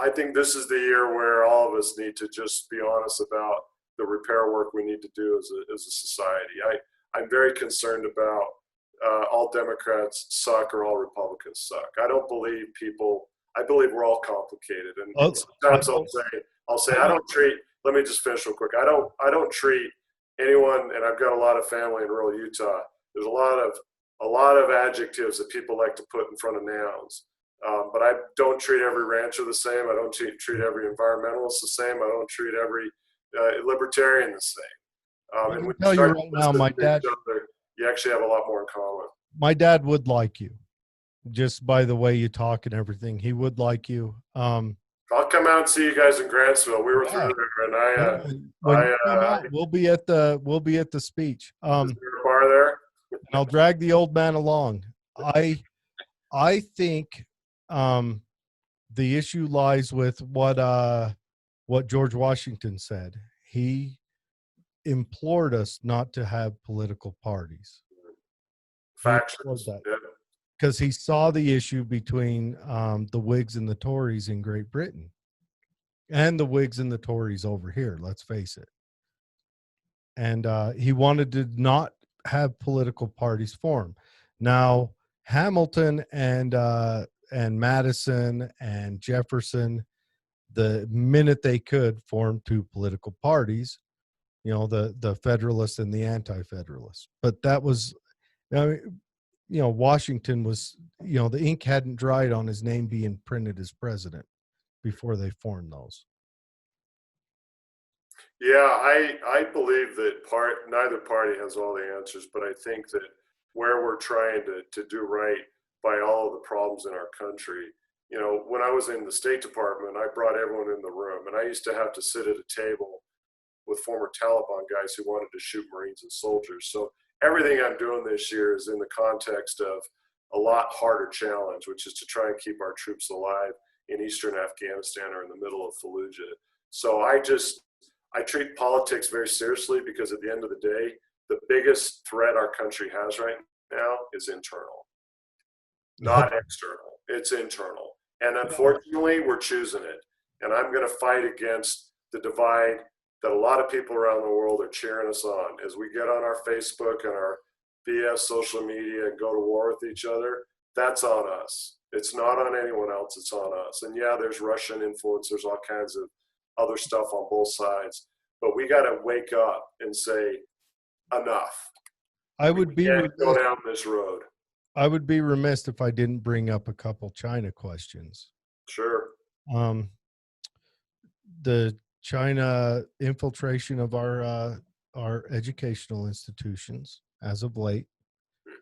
I think this is the year where all of us need to just be honest about the repair work we need to do as a society. I'm very concerned about all Democrats suck or all Republicans suck. I don't believe I believe we're all complicated. And sometimes I'll say I don't treat, let me just finish real quick. I don't treat anyone, and I've got a lot of family in rural Utah. There's a lot of adjectives that people like to put in front of nouns. But I don't treat every rancher the same. I don't treat every environmentalist the same. I don't treat every libertarian the same. And when you start right now, my dad, you actually have a lot more in common. My dad would like you, just by the way you talk and everything. He would like you. I'll come out and see you guys in Grantsville. We were through there, and we'll be at the speech. Is there a bar there? And I'll drag the old man along. I think the issue lies with what George Washington said. He implored us not to have political parties. Factions. Because he saw the issue between the Whigs and the Tories in Great Britain and the Whigs and the Tories over here, let's face it. And he wanted to not have political parties form. Now, Hamilton and Madison and Jefferson, the minute they could, formed two political parties, the Federalists and the Anti-Federalists. But that was, Washington was, the ink hadn't dried on his name being printed as president before they formed those. Yeah, I believe that neither party has all the answers, but I think that where we're trying to do right by all of the problems in our country, when I was in the State Department, I brought everyone in the room, and I used to have to sit at a table with former Taliban guys who wanted to shoot Marines and soldiers. So everything I'm doing this year is in the context of a lot harder challenge, which is to try and keep our troops alive in eastern Afghanistan or in the middle of Fallujah. So I treat politics very seriously because at the end of the day, the biggest threat our country has right now is internal, not external. It's internal. And unfortunately, we're choosing it. And I'm going to fight against the divide that a lot of people around the world are cheering us on. As we get on our Facebook and our BS social media and go to war with each other, that's on us. It's not on anyone else, it's on us. And yeah, there's Russian influence, there's all kinds of other stuff on both sides. But we got to wake up and say, enough. I would be Can't go down this road. I would be remiss if I didn't bring up a couple China questions. Sure. The China infiltration of our educational institutions as of late.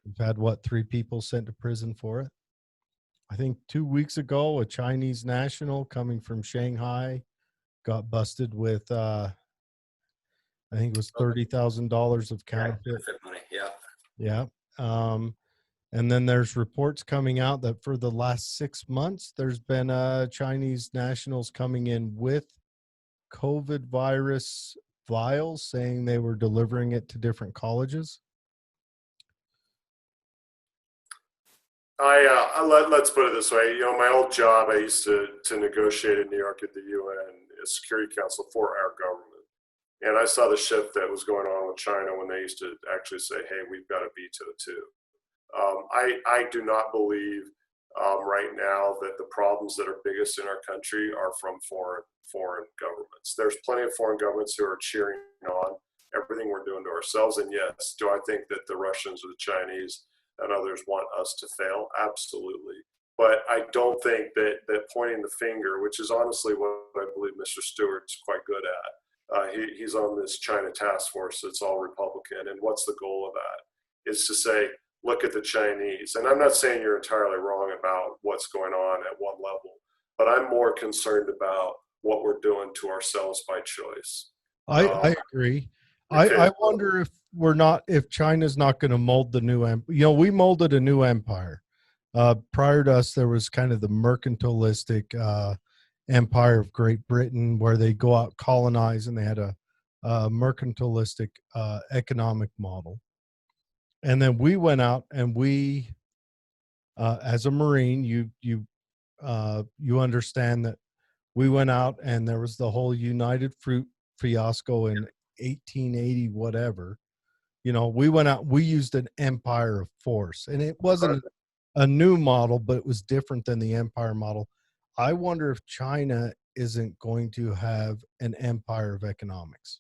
We've had 3 people sent to prison for it. I think 2 weeks ago, a Chinese national coming from Shanghai got busted with I think it was $30,000 of counterfeit money. Yeah. Yeah. And then there's reports coming out that for the last 6 months, there's been Chinese nationals coming in with COVID virus vials saying they were delivering it to different colleges. Let's put it this way. You know, my old job, I used to negotiate in New York at the UN Security Council for our government. And I saw the shift that was going on with China when they used to actually say, hey, we've got a veto too. I do not believe right now that the problems that are biggest in our country are from foreign governments. There's plenty of foreign governments who are cheering on everything we're doing to ourselves. And yes, do I think that the Russians or the Chinese and others want us to fail? Absolutely. But I don't think that pointing the finger, which is honestly what I believe Mr. Stewart's quite good at. He's on this China task force that's all Republican. And what's the goal of that? Is to say, look at the Chinese. And I'm not saying you're entirely wrong about what's going on at one level, but I'm more concerned about what we're doing to ourselves by choice. I agree. I wonder if China's not going to mold the new empire. You know, we molded a new empire. Prior to us, there was kind of the mercantilistic empire of Great Britain, where they go out, colonize, and they had a mercantilistic economic model. And then we went out and we, as a Marine, you understand that we went out and there was the whole United Fruit fiasco in 1880, whatever. You know, we went out, we used an empire of force, and it wasn't a new model, but it was different than the empire model. I wonder if China isn't going to have an empire of economics.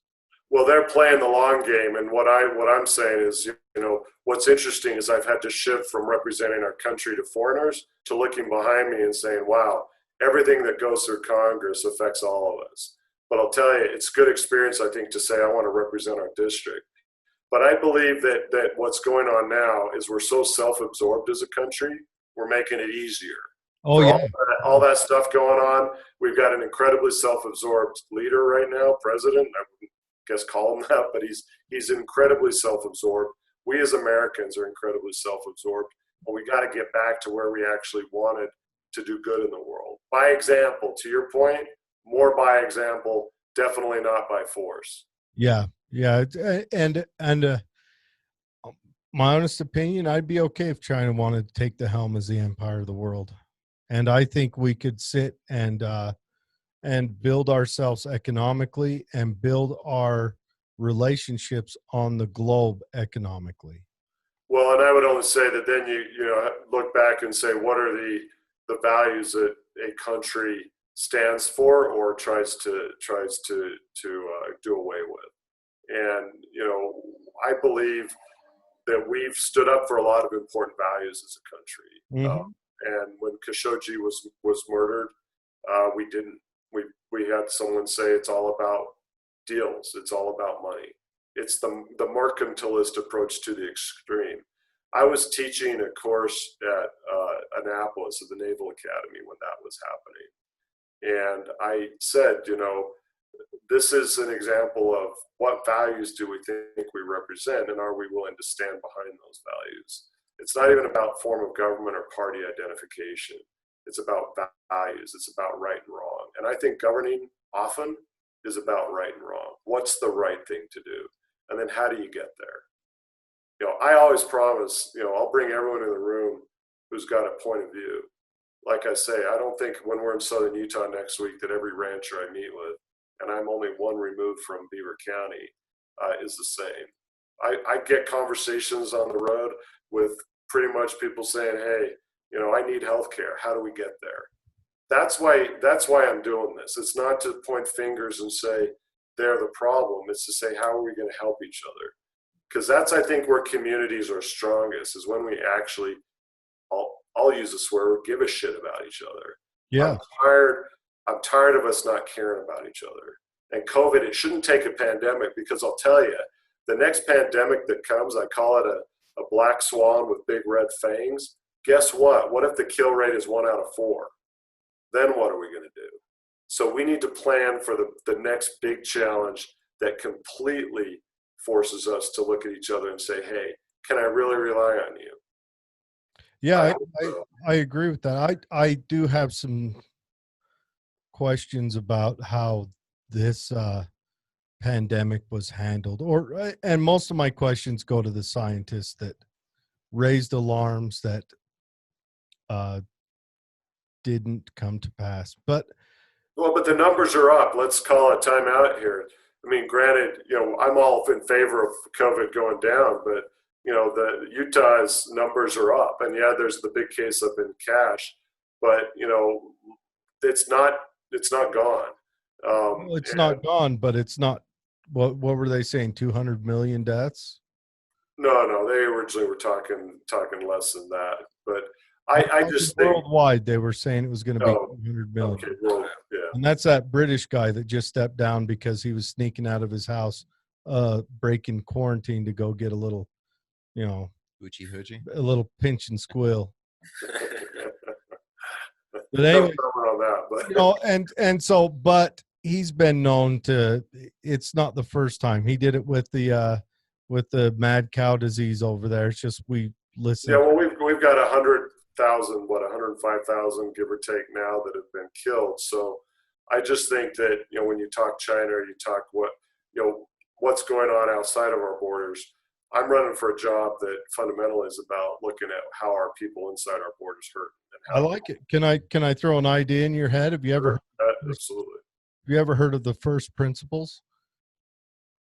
Well, they're playing the long game, and what I'm saying is, you know, what's interesting is I've had to shift from representing our country to foreigners to looking behind me and saying, wow, everything that goes through Congress affects all of us. But I'll tell you, it's good experience, I think, to say I want to represent our district. But I believe that what's going on now is we're so self-absorbed as a country, we're making it easier. Oh, yeah. All that stuff going on, we've got an incredibly self-absorbed leader right now, president. I wouldn't guess call him that, but he's incredibly self-absorbed. We as Americans are incredibly self-absorbed, and we got to get back to where we actually wanted to do good in the world. By example, to your point, more by example, definitely not by force. Yeah. And my honest opinion, I'd be okay if China wanted to take the helm as the empire of the world. And I think we could sit and build ourselves economically and build our relationships on the globe economically. Well, and I would only say that then you look back and say, what are the values that a country stands for or tries to do away with? And, you know, I believe that we've stood up for a lot of important values as a country. Mm-hmm. And when Khashoggi was murdered, we didn't. We had someone say it's all about deals. It's all about money. It's the mercantilist approach to the extreme. I was teaching a course at Annapolis at the Naval Academy when that was happening. And I said, you know, this is an example of what values do we think we represent, and are we willing to stand behind those values? It's not even about form of government or party identification. It's about values. It's about right and wrong. And I think governing often is about right and wrong. What's the right thing to do? And then how do you get there? I always promise, I'll bring everyone in the room who's got a point of view. Like I say, I don't think when we're in southern Utah next week that every rancher I meet with, and I'm only one removed from Beaver County, is the same. I get conversations on the road with pretty much people saying, hey, I need health care. How do we get there? That's why I'm doing this. It's not to point fingers and say they're the problem. It's to say, how are we going to help each other? Because that's, I think, where communities are strongest, is when we actually, I'll use a swear word, give a shit about each other. Yeah. I'm tired of us not caring about each other. And COVID, it shouldn't take a pandemic, because I'll tell you, the next pandemic that comes, I call it a black swan with big red fangs. Guess what? What if the kill rate is 1 out of 4? Then what are we going to do? So we need to plan for the next big challenge that completely forces us to look at each other and say, hey, can I really rely on you? Yeah, I agree with that. I do have some questions about how this pandemic was handled, and most of my questions go to the scientists that raised alarms that didn't come to pass. But the numbers are up. Let's call a timeout here. I mean, granted, I'm all in favor of COVID going down, but the Utah's numbers are up, and yeah, there's the big case up in Cache, but it's not gone. it's not gone, but it's not. What were they saying? 200 million deaths? No, they originally were talking less than that, but I just think worldwide they were saying it was going to be 200 million. Okay, well, yeah. And that's that British guy that just stepped down because he was sneaking out of his house, breaking quarantine to go get a little, Hoochie hoochie. a little pinch and squeal. But No anyway, comment on that, but but he's been known to. It's not the first time he did it with the mad cow disease over there. It's just we listen. yeah, well, we've got 105,000, give or take, now that have been killed. So I just think that when you talk China, or you talk what's going on outside of our borders. I'm running for a job that fundamentally is about looking at how our people inside our borders hurt. I like it. Can I throw an idea in your head? Have you ever Absolutely. Have you ever heard of the first principles?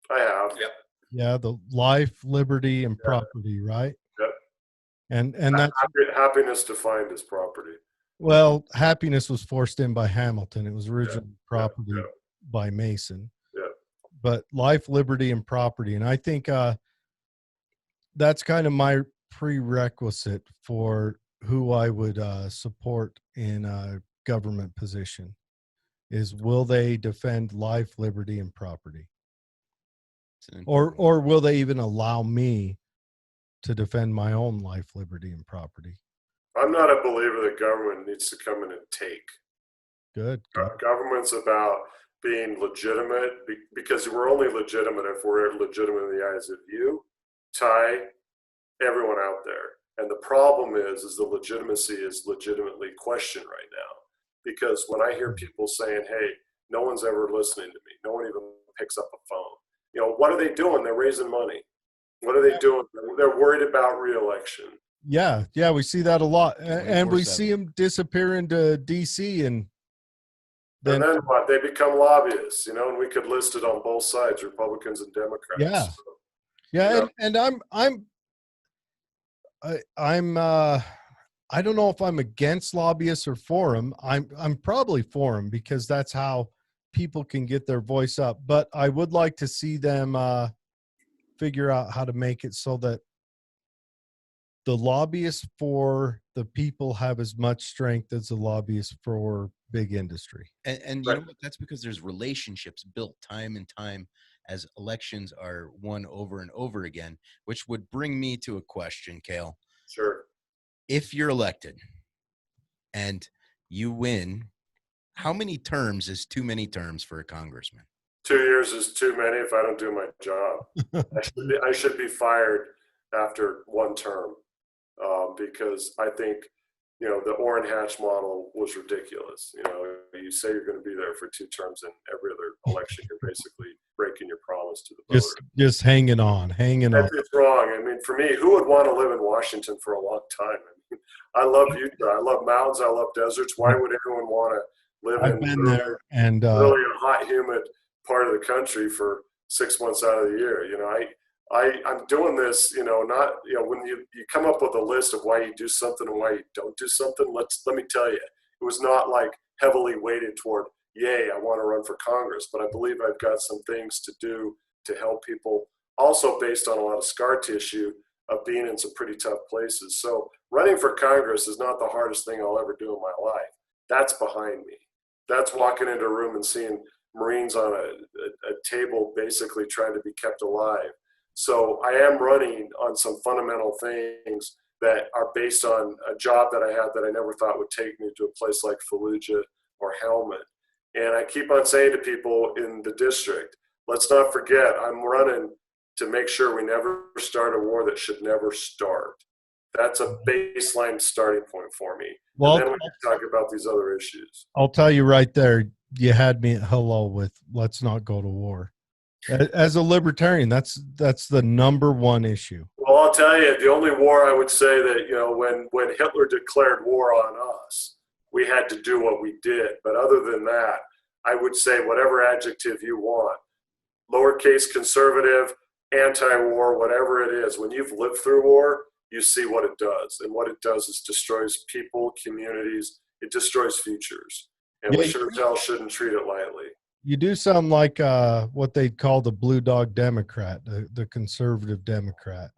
I have. Yep. Yeah, the life, liberty, and property, right? Yep. And that's Happiness defined as property. well, happiness was forced in by Hamilton. It was originally property yeah. by Mason. Yeah. But life, liberty, and property, and I think that's kind of my prerequisite for who I would support in a government position. Is will they defend life, liberty, and property? Or will they even allow me to defend my own life, liberty, and property? I'm not a believer that government needs to come in and take. Good. Government's about being legitimate, because we're only legitimate if we're legitimate in the eyes of you, Tai, everyone out there. And the problem is the legitimacy is legitimately questioned right now. Because when I hear people saying, hey, no one's ever listening to me, no one even picks up a phone. What are they doing? They're raising money. What are they doing? They're worried about re-election. Yeah, we see that a lot. And we see them disappear into D.C. And then what? They become lobbyists, and we could list it on both sides, Republicans and Democrats. Yeah. So, yeah, and I don't know if I'm against lobbyists or for them. I'm probably for them because that's how people can get their voice up. But I would like to see them figure out how to make it so that the lobbyists for the people have as much strength as the lobbyists for big industry. And you know what? That's because there's relationships built time and time as elections are won over and over again, which would bring me to a question, Kael. Sure. If you're elected and you win, how many terms is too many terms for a congressman? 2 years is too many if I don't do my job. I should be fired after one term because I think, the Orrin Hatch model was ridiculous. You say you're going to be there for 2 terms, and every other election, you're basically breaking your promise to the voter. Just hanging on. It's wrong. I mean, for me, who would want to live in Washington for a long time? I mean, I love Utah. I love mountains. I love deserts. Why would everyone want to live I've in been there, and really a hot, humid part of the country for 6 months out of the year? You know, I'm doing this, you know, not, you know, when you come up with a list of why you do something and why you don't do something, let me tell you, it was not like heavily weighted toward, yay, I want to run for Congress, but I believe I've got some things to do to help people, also based on a lot of scar tissue of being in some pretty tough places. So running for Congress is not the hardest thing I'll ever do in my life. That's behind me. That's walking into a room and seeing Marines on a table basically trying to be kept alive. So I am running on some fundamental things that are based on a job that I had that I never thought would take me to a place like Fallujah or Helmand. And I keep on saying to people in the district, let's not forget, I'm running to make sure we never start a war that should never start. That's a baseline starting point for me. Well, and then we can talk about these other issues. I'll tell you right there, you had me at hello with let's not go to war. As a libertarian, that's the number one issue. Well, I'll tell you, the only war I would say that, you know, when Hitler declared war on us, we had to do what we did. But other than that, I would say whatever adjective you want, lowercase conservative, anti-war, whatever it is, when you've lived through war, you see what it does. And what it does is destroys people, communities, it destroys futures. And we sure as hell shouldn't treat it lightly. You do sound like what they'd call the blue dog Democrat, the conservative Democrat.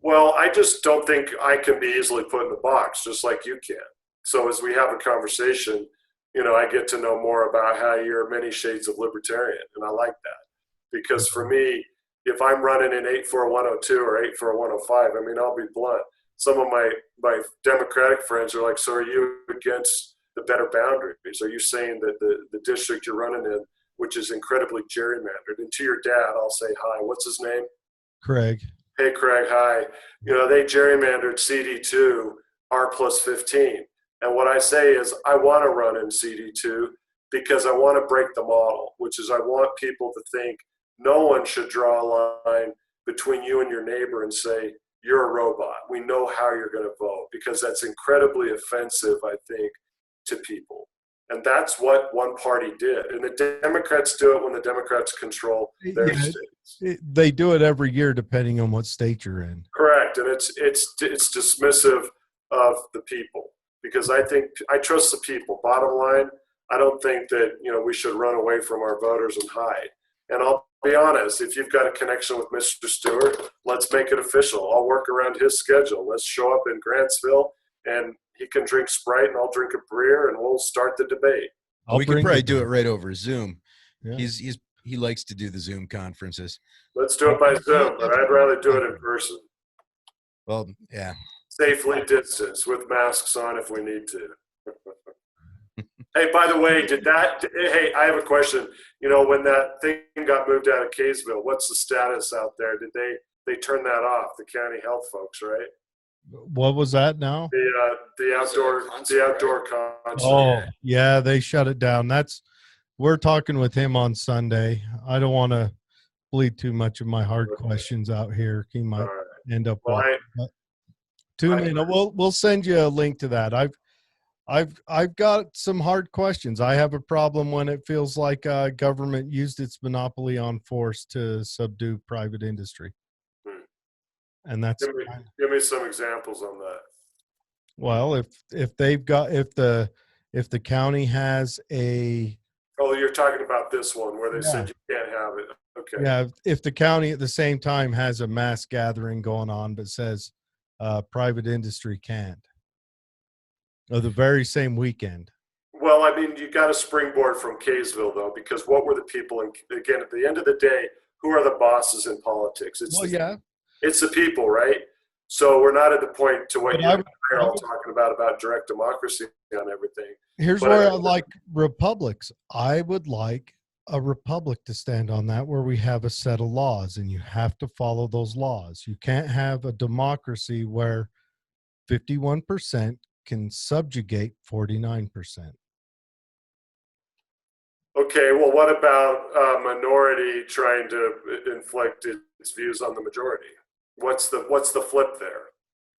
Well, I just don't think I can be easily put in the box, just like you can. So as we have a conversation, you know, I get to know more about how you're many shades of libertarian, and I like that. Because for me, if I'm running in 8 for a 102 or 8 for a 105, I mean, I'll be blunt. Some of my Democratic friends are like, so are you against the better boundaries? Are you saying that the district you're running in, which is incredibly gerrymandered, and to your dad, I'll say hi. What's his name? Craig. Hey, Craig, hi. You know, they gerrymandered CD2 R plus 15. And what I say is I want to run in CD2 because I want to break the model, which is I want people to think no one should draw a line between you and your neighbor and say, you're a robot. We know how you're going to vote, because that's incredibly offensive, I think, to people. And that's what one party did. And the Democrats do it when the Democrats control their states. They do it every year, depending on what state you're in. Correct. And it's dismissive of the people, because I think I trust the people. Bottom line, I don't think that, you know, we should run away from our voters and hide. And I'll be honest, if you've got a connection with Mr. Stewart, let's make it official. I'll work around his schedule. Let's show up in Grantsville, and he can drink Sprite and I'll drink a beer, and we'll start the debate. We could probably do it right over Zoom. Yeah. He likes to do the Zoom conferences. Let's do it by Zoom, but I'd rather do it in person. Well, yeah. Safely distanced with masks on if we need to. Hey, by the way, hey, I have a question. You know, when that thing got moved out of Kaysville, what's the status out there? Did they turn that off, the county health folks, right? What was that now? The outdoor concert. Oh, yeah, they shut it down. We're talking with him on Sunday. I don't want to bleed too much of my hard questions out here. He might end up. Tune in. We'll send you a link to that. I've got some hard questions. I have a problem when it feels like government used its monopoly on force to subdue private industry. And that's give me some examples on that. Well, if the county has a you're talking about this one where they said you can't have it. Okay. Yeah, if the county at the same time has a mass gathering going on but says private industry can't. Or the very same weekend. Well, I mean, you got a springboard from Kaysville, though, because what were the people? Again, at the end of the day, who are the bosses in politics? It's the people, right? So we're not at the point to what you're all talking about direct democracy on everything. Here's where I like republics. I would like a republic to stand on that, where we have a set of laws and you have to follow those laws. You can't have a democracy where 51% can subjugate 49%. Okay, well, what about a minority trying to inflict its views on the majority? What's the flip there?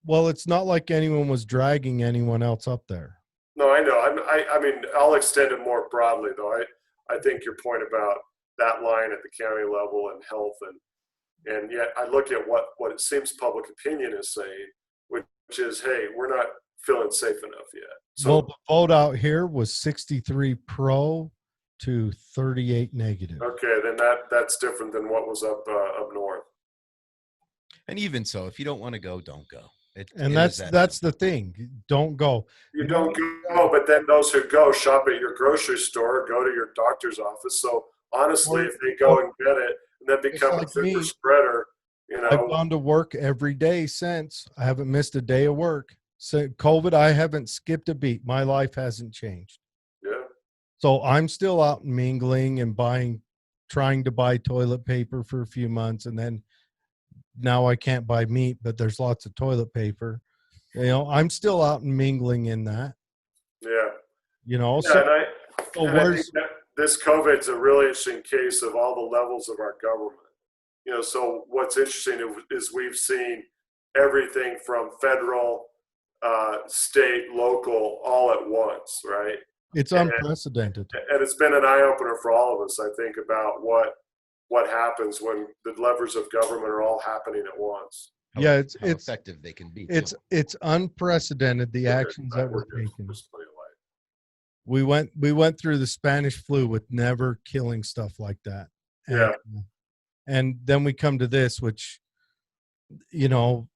Well, it's not like anyone was dragging anyone else up there. No, I know. I mean, I'll extend it more broadly, though. I think your point about that line at the county level and health, and yet I look at what it seems public opinion is saying, which is, hey, we're not feeling safe enough yet. So, Well, the vote out here was 63 pro to 38 negative. okay, then that's different than what was up north. And even so, if you don't want to go, don't go. And it is that's simple. the thing. Don't go. You don't go, but then those who go shop at your grocery store, go to your doctor's office. So honestly, if they go and get it and then become like a super me. spreader, I've gone to work every day since. I haven't missed a day of work. So COVID, I haven't skipped a beat. My life hasn't changed. yeah. So I'm still out mingling and trying to buy toilet paper for a few months. And then now I can't buy meat, but there's lots of toilet paper. You know, I'm still out and mingling in that, Yeah. you know. Yeah, So, and I think that this COVID's a really interesting case of all the levels of our government. You know, so what's interesting is we've seen everything from federal, state, local, all at once, right? it's unprecedented. And it's been an eye opener for all of us, I think, about what happens when the levers of government are all happening at once. Yeah, How it's effective they can be. it's too. it's unprecedented, the actions that were We're good. taken. There's plenty of light. We went through the Spanish flu with never killing stuff like that. Yeah. And then we come to this, which, you know,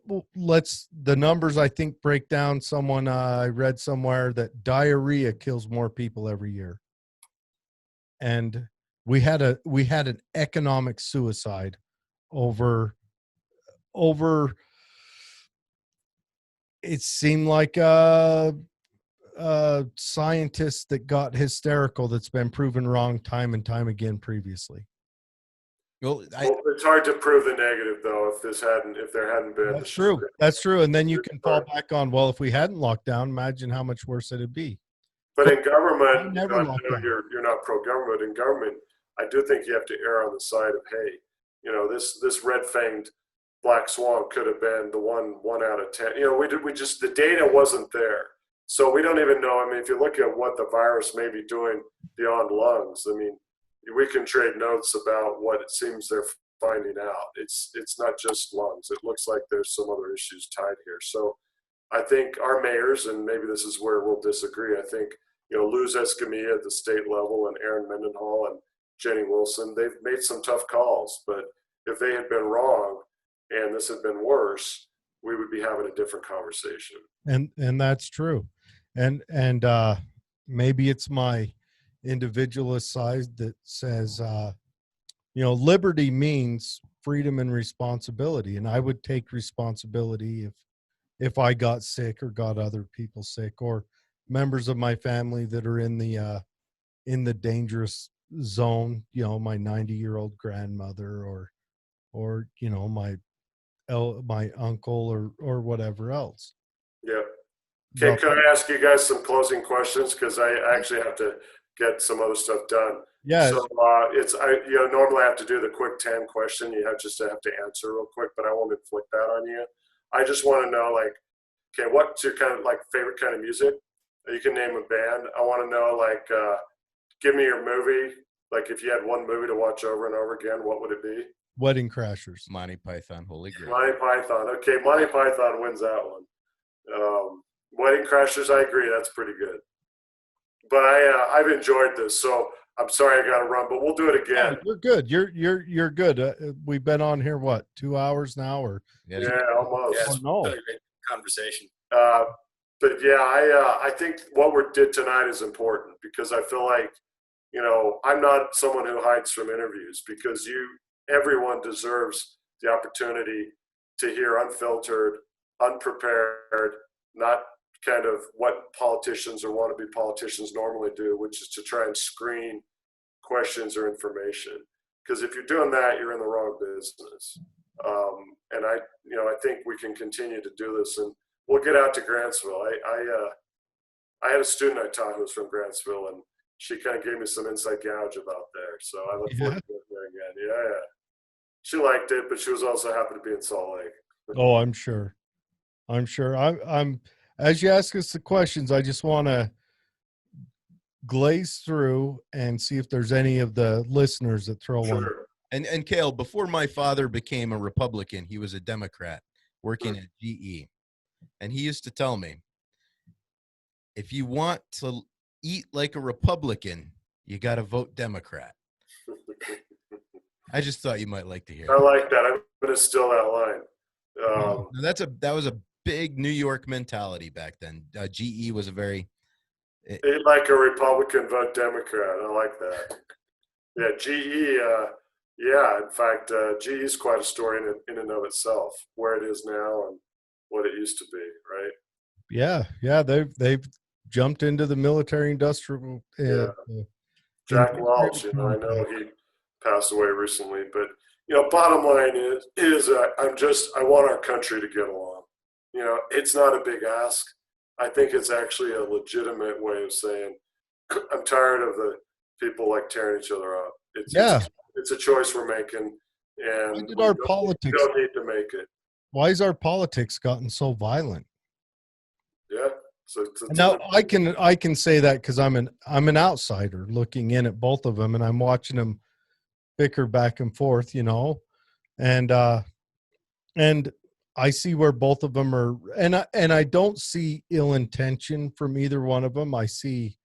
the numbers I think break down. Someone I read somewhere that diarrhea kills more people every year. And we had an economic suicide over it seemed like scientist that got hysterical that's been proven wrong time and time again previously. Well, Well, it's hard to prove the negative, though, if there hadn't been. That's true. That's true. And then you can fall back on, well, if we hadn't locked down, imagine how much worse it'd be. But in government, I never I locked know down. you're not pro-government. In government, I do think you have to err on the side of, hey, you know, this red-fanged black swan could have been the one out of 10. You know, we just the data wasn't there, so we don't even know. I mean, if you look at what the virus may be doing beyond lungs, I mean, we can trade notes about what it seems they're finding out. It's not just lungs. It looks like there's some other issues tied here. So I think our mayors, and maybe this is where we'll disagree, I think, you know, Luz Escamilla at the state level and Aaron Mendenhall and Jenny Wilson, they've made some tough calls. But if they had been wrong and this had been worse, we would be having a different conversation. And that's true. And maybe it's my individualist side that says, you know, liberty means freedom and responsibility. And I would take responsibility if I got sick or got other people sick or members of my family that are in the dangerous zone, you know, my 90-year-old grandmother or, you know, my uncle or whatever else. Yeah. Okay, can I ask you guys some closing questions? Because I actually have to get some other stuff done. Yeah. So normally I have to do the quick 10 question. You have to answer real quick, but I won't inflict that on you. I just want to know, like, okay, what's your kind of like favorite kind of music? You can name a band. I want to know, like, give me your movie. Like, if you had one movie to watch over and over again, what would it be? Wedding Crashers. Monty Python, Holy Grail. Monty Python. Okay, Monty Python wins that one. Wedding Crashers, I agree. That's pretty good. But I've enjoyed this, so I'm sorry I got to run, but we'll do it again. Oh, you're good. You're good. We've been on here, what, 2 hours now, or Yeah, almost. Yeah, it's no. really great conversation. But yeah, I think what we did tonight is important because I feel like, you know, I'm not someone who hides from interviews because everyone deserves the opportunity to hear unfiltered, unprepared, not kind of what politicians or wannabe politicians normally do, which is to try and screen questions or information. Because if you're doing that, you're in the wrong business. And I think we can continue to do this, and we'll get out to Grantsville. I had a student I taught who was from Grantsville, and she kind of gave me some inside gouge about there. So I look forward to going there again. Yeah. She liked it, but she was also happy to be in Salt Lake. Oh, I'm sure. I'm as you ask us the questions, I just want to glaze through and see if there's any of the listeners that throw one. And Kael, before my father became a Republican, he was a Democrat working at GE. And he used to tell me, if you want to eat like a Republican, you got to vote Democrat. I just thought you might like to hear I that. like that. I'm going to steal that line. That was a big New York mentality back then. GE was a very Eat like a Republican, vote Democrat. I like that. Yeah, GE. In fact, GE is quite a story in and of itself, where it is now and what it used to be, right? Yeah. They've jumped into the military industrial. Jack Welch, I know he passed away recently, but bottom line is I want our country to get along. It's not a big ask. I think it's actually a legitimate way of saying I'm tired of the people tearing each other up. It's a choice we're making, and we don't need to make it. Why has our politics gotten so violent? Yeah. So now I can say that because I'm an outsider looking in at both of them, and I'm watching them bicker back and forth, and I see where both of them are, and I don't see ill intention from either one of them. I see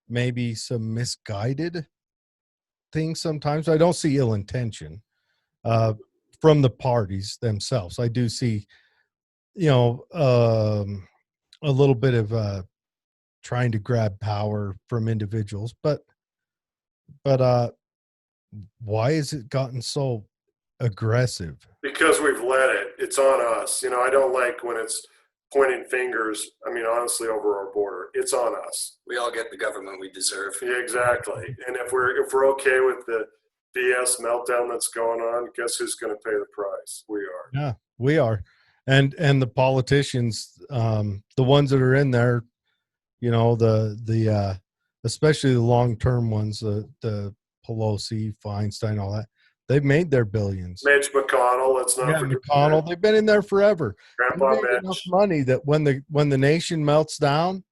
maybe some misguided things sometimes. I don't see ill intention from the parties themselves. I do see, a little bit of trying to grab power from individuals, but why has it gotten so aggressive? Because we've let it. It's on us. I don't like when it's pointing fingers. I mean, honestly, over our border, it's on us. We all get the government we deserve. Yeah, exactly. And if we're okay with the BS meltdown that's going on, guess who's going to pay the price? We are. Yeah, we are. And the politicians, the ones that are in there, the especially the long-term ones, the Pelosi, Feinstein, all that, they've made their billions. Mitch McConnell, let's not forget McConnell, they've been in there forever. Grandpa They made enough money that when the nation melts down,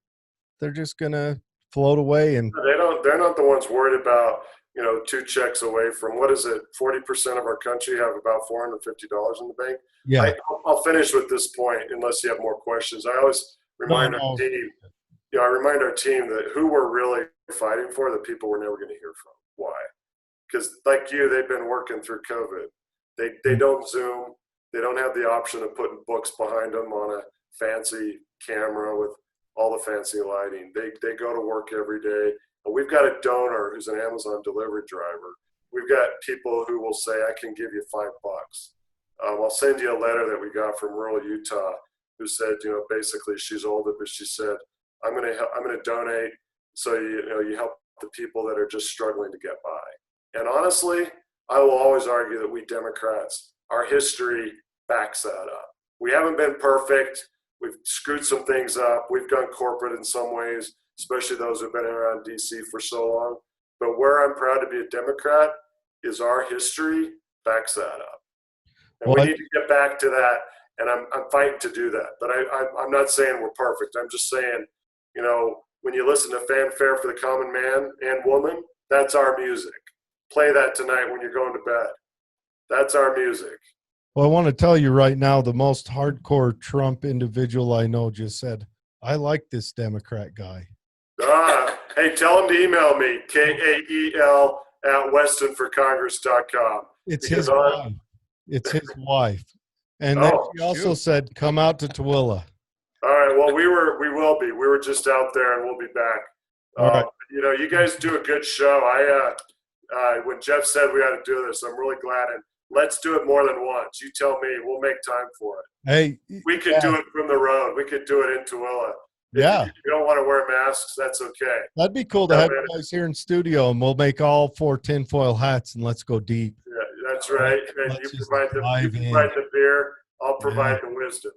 they're just gonna float away. And they're not the ones worried about, 2 checks away from, what is it, 40% of our country have about $450 in the bank. Yeah. I'll finish with this point unless you have more questions. I always remind our team, that who we're really fighting for, the people we're never going to hear from. Why? Because like you, they've been working through COVID. They don't Zoom. They don't have the option of putting books behind them on a fancy camera with all the fancy lighting. They go to work every day. And we've got a donor who's an Amazon delivery driver. We've got people who will say, I can give you $5. I'll send you a letter that we got from rural Utah who said, basically she's older, but she said, I'm going to donate so you help the people that are just struggling to get by. And honestly, I will always argue that we Democrats, our history backs that up. We haven't been perfect. We've screwed some things up. We've gone corporate in some ways, especially those who've been around DC for so long. But where I'm proud to be a Democrat is our history backs that up. And we need to get back to that, and I'm fighting to do that. But I'm not saying we're perfect. I'm just saying, when you listen to Fanfare for the Common Man and Woman, that's our music. Play that tonight when you're going to bed. That's our music. Well, I want to tell you right now, the most hardcore Trump individual I know just said, I like this Democrat guy. Hey, tell him to email me, kael@westonforcongress.com. It's his wife. It's his wife. And then she also said, come out to Tooele. All right. Well, we will be. We were just out there, and we'll be back. All right. You guys do a good show. When Jeff said we had to do this, I'm really glad. And let's do it more than once. You tell me. We'll make time for it. Hey, we could do it from the road. We could do it in Tooele. Yeah. If you don't want to wear masks, that's okay. That'd be cool to have you guys here in studio, and we'll make all 4 tinfoil hats, and let's go deep. Yeah, that's right. And you provide the beer. I'll provide the wisdom.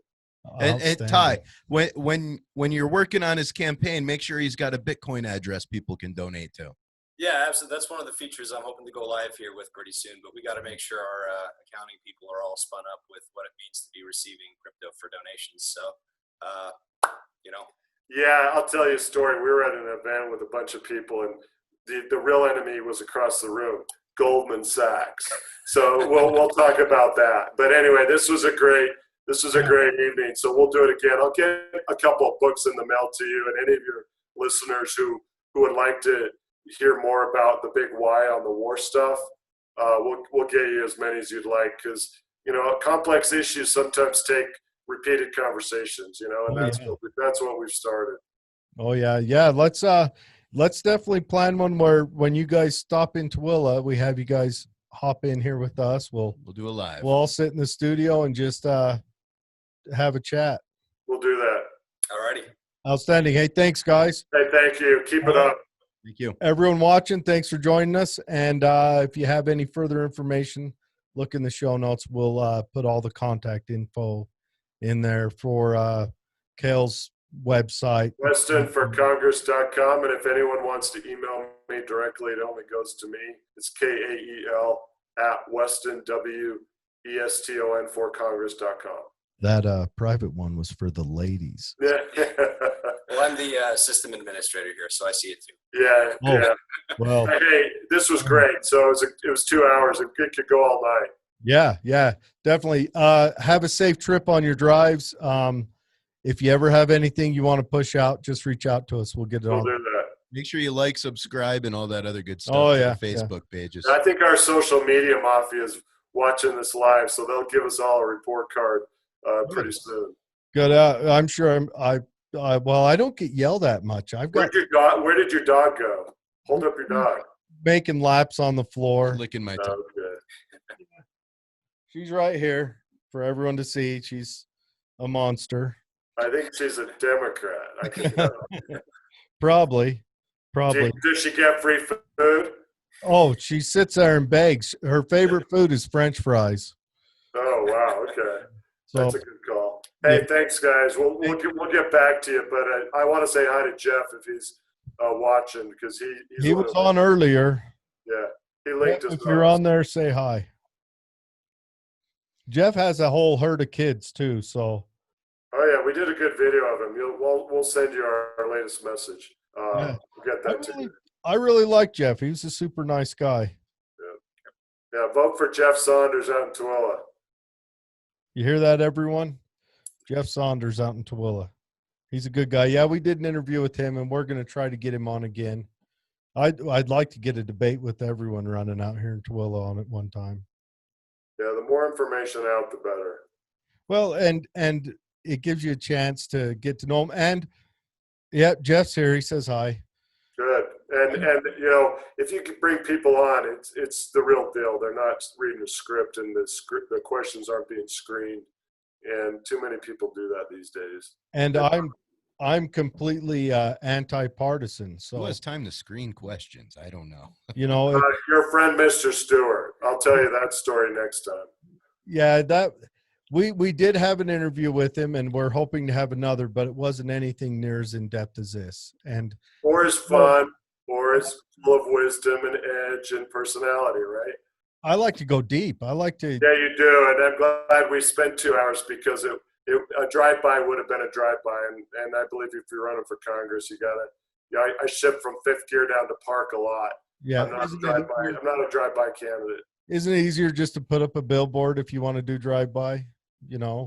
And Ty, when you're working on his campaign, make sure he's got a Bitcoin address people can donate to. Yeah, absolutely. That's one of the features I'm hoping to go live here with pretty soon. But we got to make sure our accounting people are all spun up with what it means to be receiving crypto for donations. So, you know. Yeah, I'll tell you a story. We were at an event with a bunch of people, and the real enemy was across the room, Goldman Sachs. So we'll talk about that. But anyway, this was a great evening. So we'll do it again. I'll get a couple of books in the mail to you, and any of your listeners who would like to hear more about the big why on the war stuff, we'll get you as many as you'd like, because complex issues sometimes take repeated conversations, and that's what we've started. Oh yeah. Let's definitely plan one where when you guys stop in Tooele, we have you guys hop in here with us. We'll do a live. We'll all sit in the studio and just have a chat. We'll do that. Alrighty. Outstanding. Hey, thanks, guys. Hey, thank you. Keep it up. Thank you. Everyone watching, thanks for joining us. And if you have any further information, look in the show notes. We'll put all the contact info in there for Kael's website. WestonforCongress.com. And if anyone wants to email me directly, it only goes to me. It's Kael@Weston, WESTON for Congress.com. That private one was for the ladies. Yeah. Well, I'm the system administrator here, so I see it too. Yeah. Oh, Yeah. well, Hey, this was great. So it was 2 hours. It could go all night. yeah, definitely. Have a safe trip on your drives. If you ever have anything you want to push out, just reach out to us. We'll get it We'll on. do that. Make sure you like, subscribe, and all that other good stuff. Oh, to yeah, the Facebook pages. I think our social media mafia is watching this live, so they'll give us all a report card pretty soon. Good. I'm sure. Well, I don't get yelled at much. I've got Where did your dog go? Hold up your dog. making laps on the floor. Licking my tongue. Okay. She's right here for everyone to see. She's a monster. I think she's a Democrat. I can tell. Probably. Does she get free food? Oh, she sits there and begs. Her favorite food is French fries. Oh, wow. Okay. So That's a good call. Hey, Yeah. Thanks, guys. We'll get back to you, but I want to say hi to Jeff if he's watching, because he's he was on earlier. Yeah, he linked us. If you're on there, say hi. Jeff has a whole herd of kids too, so Oh yeah, we did a good video of him. We'll send you our latest message. Yeah. We'll get that to you. I really like Jeff. He was a super nice guy. Yeah, vote for Jeff Saunders out in Tooele. You hear that, everyone? Jeff Saunders out in Tooele. He's a good guy. Yeah, we did an interview with him, and we're going to try to get him on again. I'd like to get a debate with everyone running out here in Tooele on at one time. Yeah, the more information out, the better. Well, and it gives you a chance to get to know him. And yeah, Jeff's here. He says hi. Good. And if you could bring people on, it's the real deal. They're not reading a script, and the questions aren't being screened. And too many people do that these days. And I'm completely anti-partisan. So Who has time to screen questions? I don't know. Your friend, Mr. Stewart. I'll tell you that story next time. Yeah, that we did have an interview with him, and we're hoping to have another, but it wasn't anything near as in depth as this. And Or is fun, or is full of wisdom and edge and personality, right? I like to go deep. I like to. Yeah, you do, and I'm glad we spent 2 hours, because a drive-by would have been a drive-by, and I believe if you're running for Congress, you gotta. Yeah, I shift from fifth gear down to park a lot. Yeah, I'm not a drive-by candidate. Isn't it easier just to put up a billboard if you want to do drive-by? And I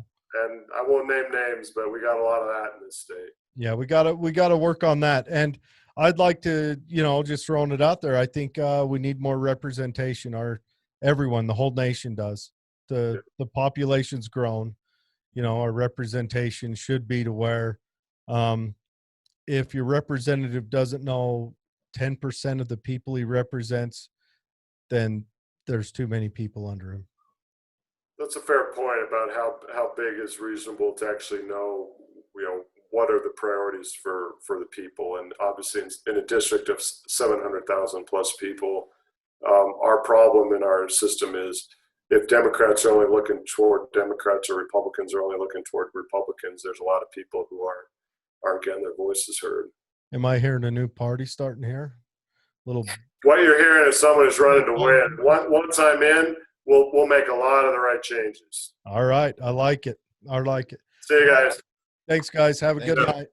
won't name names, but we got a lot of that in this state. Yeah, we gotta work on that. And I'd like to, just throwing it out there. I think we need more representation. Everyone, the whole nation does. The population's grown. Our representation should be to where, if your representative doesn't know 10% of the people he represents, then there's too many people under him. That's a fair point about how big is reasonable to actually know, what are the priorities for the people. And obviously in a district of 700,000 plus people, our problem in our system is, if Democrats are only looking toward Democrats or Republicans are only looking toward Republicans, there's a lot of people who aren't getting their voices heard. Am I hearing a new party starting here? Little. What you're hearing is someone who's running to win. Once I'm in, we'll make a lot of the right changes. All right. I like it. I like it. See you guys. Thanks, guys. Have a good night.